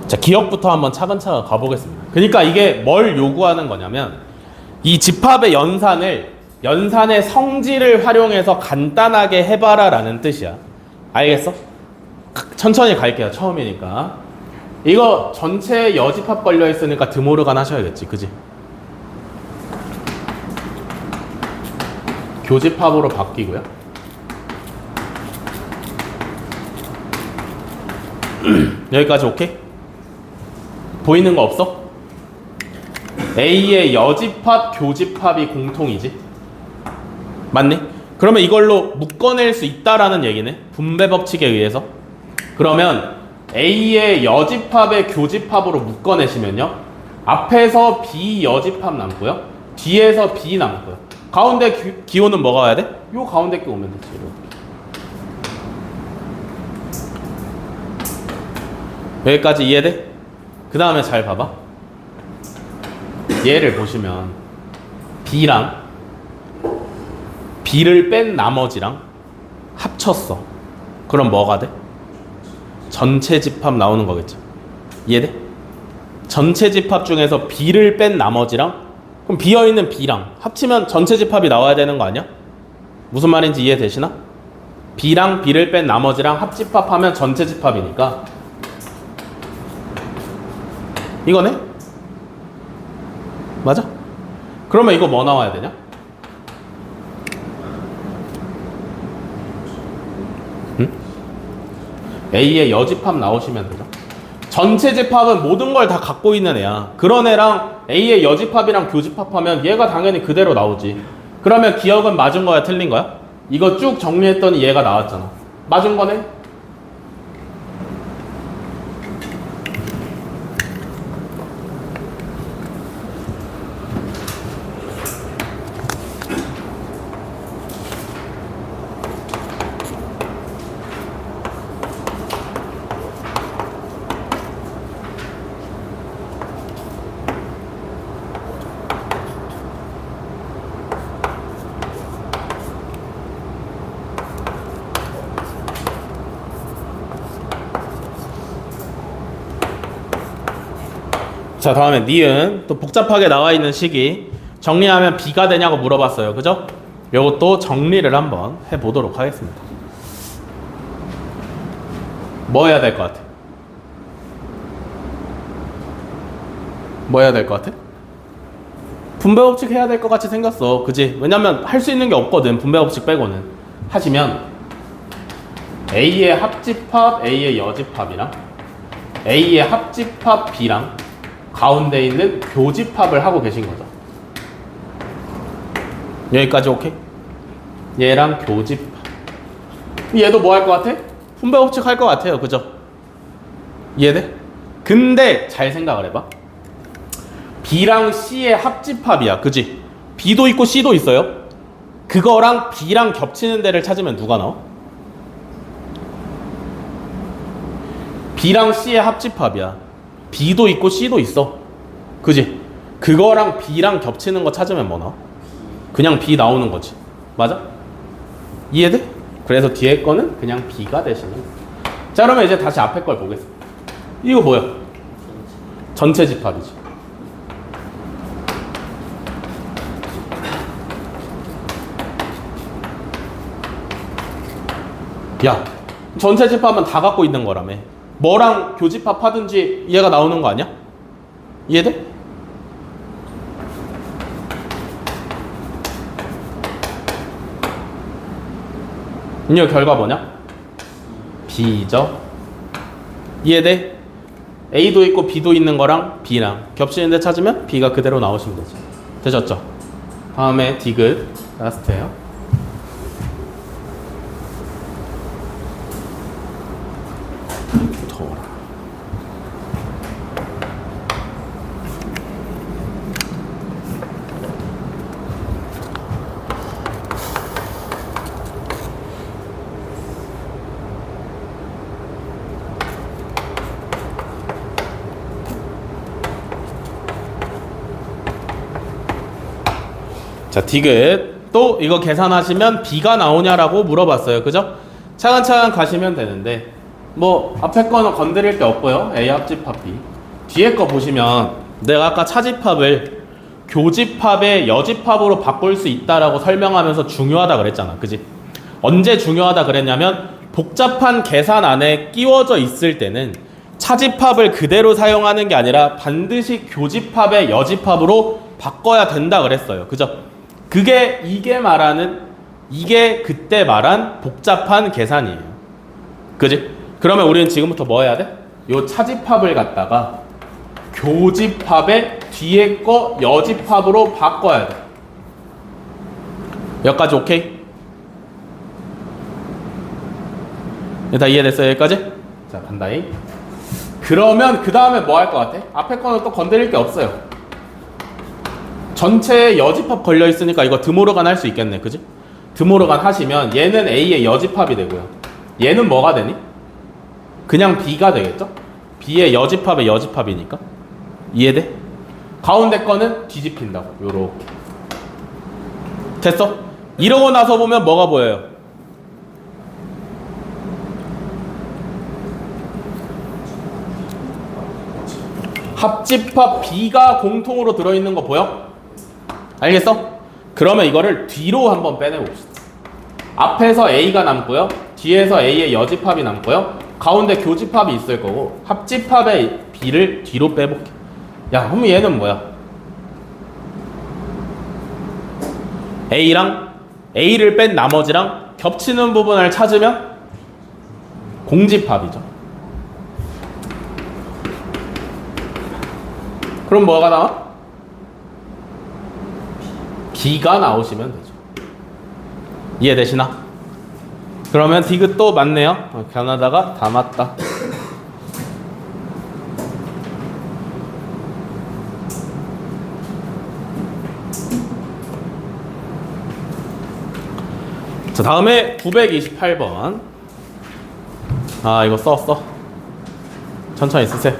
자, 기억부터 한번 차근차근 가보겠습니다. 그러니까 이게 뭘 요구하는 거냐면 이 집합의 연산의 성질을 활용해서 간단하게 해봐라 라는 뜻이야. 알겠어? 천천히 갈게요. 처음이니까. 이거 전체 여집합 걸려 있으니까 드모르간 하셔야겠지. 그지? 교집합으로 바뀌고요. 여기까지 오케이? 보이는 거 없어? A의 여집합, 교집합이 공통이지? 맞니? 그러면 이걸로 묶어낼 수 있다라는 얘기네. 분배 법칙에 의해서. 그러면 A의 여집합의 교집합으로 묶어내시면요. 앞에서 B 여집합 남고요. 뒤에서 B 남고요. 가운데 기호는 뭐가 와야 돼? 요 가운데 게 오면 되지. 여기까지 이해돼? 그 다음에 잘 봐봐. 얘를 보시면 B랑 B를 뺀 나머지랑 합쳤어. 그럼 뭐가 돼? 전체 집합 나오는 거겠죠. 이해돼? 전체 집합 중에서 B를 뺀 나머지랑 그럼 비어있는 B랑 합치면 전체 집합이 나와야 되는 거 아니야? 무슨 말인지 이해되시나? B랑 B를 뺀 나머지랑 합집합하면 전체 집합이니까 이거네? 맞아? 그러면 이거 뭐 나와야 되냐? 응? A의 여집합 나오시면 되죠. 전체 집합은 모든 걸 다 갖고 있는 애야. 그런 애랑 A의 여집합이랑 교집합하면 얘가 당연히 그대로 나오지. 그러면 기억은 맞은 거야, 틀린 거야? 이거 쭉 정리했더니 얘가 나왔잖아. 맞은 거네? 자, 다음에 니은. 또 복잡하게 나와 있는 식이 정리하면 B가 되냐고 물어봤어요. 그죠? 요것도 정리를 한번 해보도록 하겠습니다. 뭐 해야 될 것 같아? 뭐 해야 될 것 같아? 분배 법칙 해야 될 것 같이 생겼어. 그지? 왜냐면 할 수 있는 게 없거든. 분배 법칙 빼고는. 하시면 A의 합집합, A의 여집합이랑 A의 합집합 B랑 가운데 있는 교집합을 하고 계신 거죠. 여기까지 오케이? 얘랑 교집합. 얘도 뭐 할 것 같아? 분배 법칙 할 것 같아요. 그죠? 이해돼? 근데 잘 생각을 해봐. B랑 C의 합집합이야. 그지? B도 있고 C도 있어요. 그거랑 B랑 겹치는 데를 찾으면 누가 나와? B랑 C의 합집합이야. B도 있고 C도 있어. 그지? 그거랑 B랑 겹치는 거 찾으면 뭐 나와? 그냥 B 나오는 거지. 맞아? 이해돼? 그래서 뒤에 거는 그냥 B가 되시는 거야. 자, 그러면 이제 다시 앞에 걸 보겠습니다. 이거 뭐야? 전체 집합이지. 야, 전체 집합은 다 갖고 있는 거라며. 뭐랑 교집합 하든지 얘가 나오는 거 아니야? 이해돼? 이거 결과 뭐냐? B죠. 이해돼? A도 있고 B도 있는 거랑 B랑 겹치는 데 찾으면 B가 그대로 나오시면 되죠. 되셨죠? 다음에 디귿 라스트예요. 더워라. 자, 디귿. 또 이거 계산하시면 B가 나오냐라고 물어봤어요. 그죠? 차근차근 가시면 되는데 뭐 앞에 거는 건드릴 게 없고요. A 합집합 B. 뒤에 거 보시면 내가 아까 차집합을 교집합의 여집합으로 바꿀 수 있다라고 설명하면서 중요하다 그랬잖아. 그지? 언제 중요하다 그랬냐면 복잡한 계산 안에 끼워져 있을 때는 차집합을 그대로 사용하는 게 아니라 반드시 교집합의 여집합으로 바꿔야 된다 그랬어요. 그죠? 이게 그때 말한 복잡한 계산이에요. 그지? 그러면 우리는 지금부터 뭐 해야 돼? 요 차집합을 갖다가 교집합의 뒤에 거 여집합으로 바꿔야 돼. 여기까지 오케이? 다 이해됐어요? 여기까지? 자, 간다잉. 그러면 그 다음에 뭐 할 것 같아? 앞에 거는 또 건드릴 게 없어요. 전체에 여집합 걸려 있으니까 이거 드모르간 할 수 있겠네. 그지? 드모르간 하시면 얘는 A의 여집합이 되고요. 얘는 뭐가 되니? 그냥 B가 되겠죠? B의 여집합의 여집합이니까. 이해돼? 가운데 거는 뒤집힌다고. 요렇게. 됐어? 이러고 나서 보면 뭐가 보여요? 합집합 B가 공통으로 들어있는 거 보여? 알겠어? 그러면 이거를 뒤로 한번 빼내봅시다. 앞에서 A가 남고요. 뒤에서 A의 여집합이 남고요. 가운데 교집합이 있을 거고 합집합의 B를 뒤로 빼볼게. 야, 그럼 얘는 뭐야? A를 뺀 나머지랑 겹치는 부분을 찾으면 공집합이죠. 그럼 뭐가 나와? B가 나오시면 되죠. 이해되시나? 그러면 디귿도 맞네요. 변하다가 다 맞다. 자, 다음에 928번. 아, 이거 써. 천천히 쓰세요.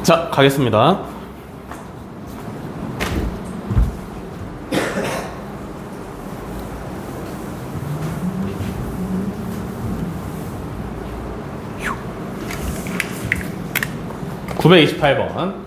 자, 가겠습니다. 휴. 928번.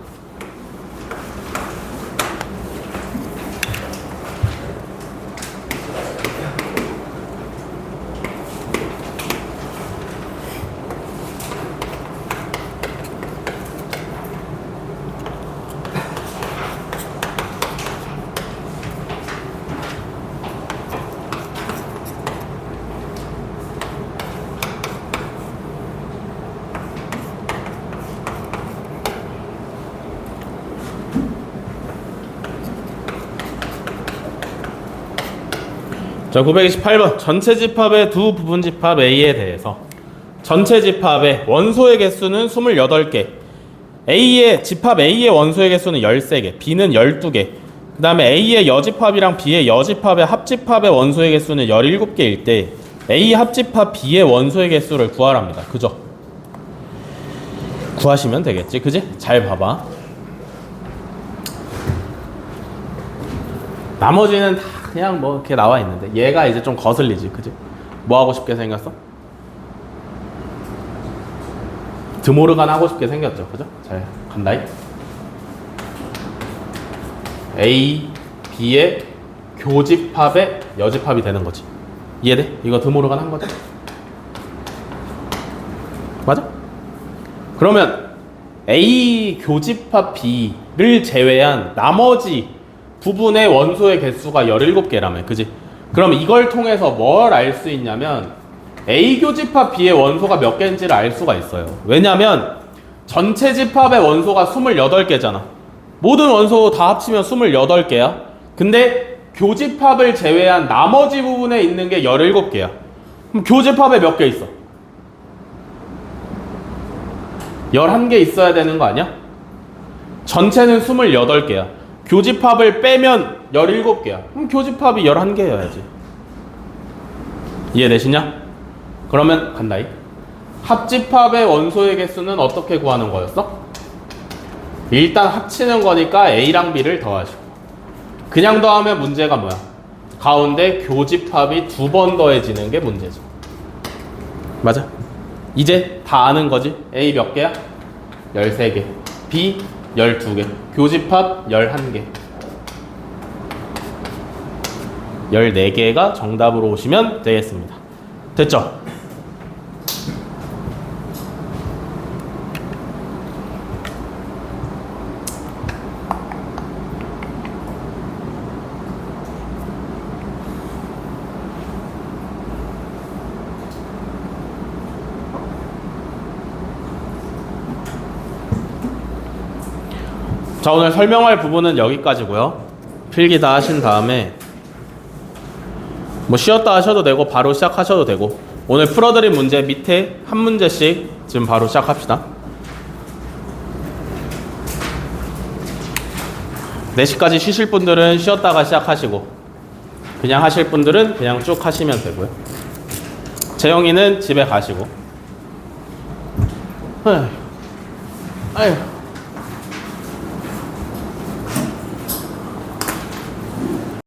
자, 928번. 전체 집합의 두 부분 집합 A에 대해서 전체 집합의 원소의 개수는 28개, A의 집합 A의 원소의 개수는 13개, B는 12개, 그 다음에 A의 여집합이랑 B의 여집합의 합집합의 원소의 개수는 17개일 때 A 합집합 B의 원소의 개수를 구하랍니다. 그죠? 구하시면 되겠지, 그지? 잘 봐봐. 나머지는 다 그냥 뭐 이렇게 나와 있는데 얘가 이제 좀 거슬리지, 그지? 뭐 하고 싶게 생겼어? 드모르간 하고 싶게 생겼죠, 그죠? 잘 간다이. A, B의 교집합의 여집합이 되는 거지. 이해돼? 이거 드모르간 한 거지? 맞아? 그러면 A 교집합 B를 제외한 나머지 부분의 원소의 개수가 17개라며, 그지? 그럼 이걸 통해서 뭘 알 수 있냐면 A 교집합 B의 원소가 몇 개인지를 알 수가 있어요. 왜냐면 전체 집합의 원소가 28개잖아. 모든 원소 다 합치면 28개야. 근데 교집합을 제외한 나머지 부분에 있는 게 17개야. 그럼 교집합에 몇 개 있어? 11개 있어야 되는 거 아니야? 전체는 28개야. 교집합을 빼면 17개야. 그럼 교집합이 11개여야지. 이해되시냐? 그러면 간다이. 합집합의 원소의 개수는 어떻게 구하는 거였어? 일단 합치는 거니까 A랑 B를 더하시고, 그냥 더하면 문제가 뭐야? 가운데 교집합이 2번 더해지는 게 문제죠. 맞아? 이제 다 아는 거지? A 몇 개야? 13개, B 12개, 교집합 11개, 14개가 정답으로 오시면 되겠습니다. 됐죠? 자, 오늘 설명할 부분은 여기까지고요. 필기 다 하신 다음에 뭐 쉬었다 하셔도 되고 바로 시작하셔도 되고, 오늘 풀어드린 문제 밑에 한 문제씩 지금 바로 시작합시다. 4시까지 쉬실 분들은 쉬었다가 시작하시고, 그냥 하실 분들은 그냥 쭉 하시면 되고요. 재영이는 집에 가시고. 아휴.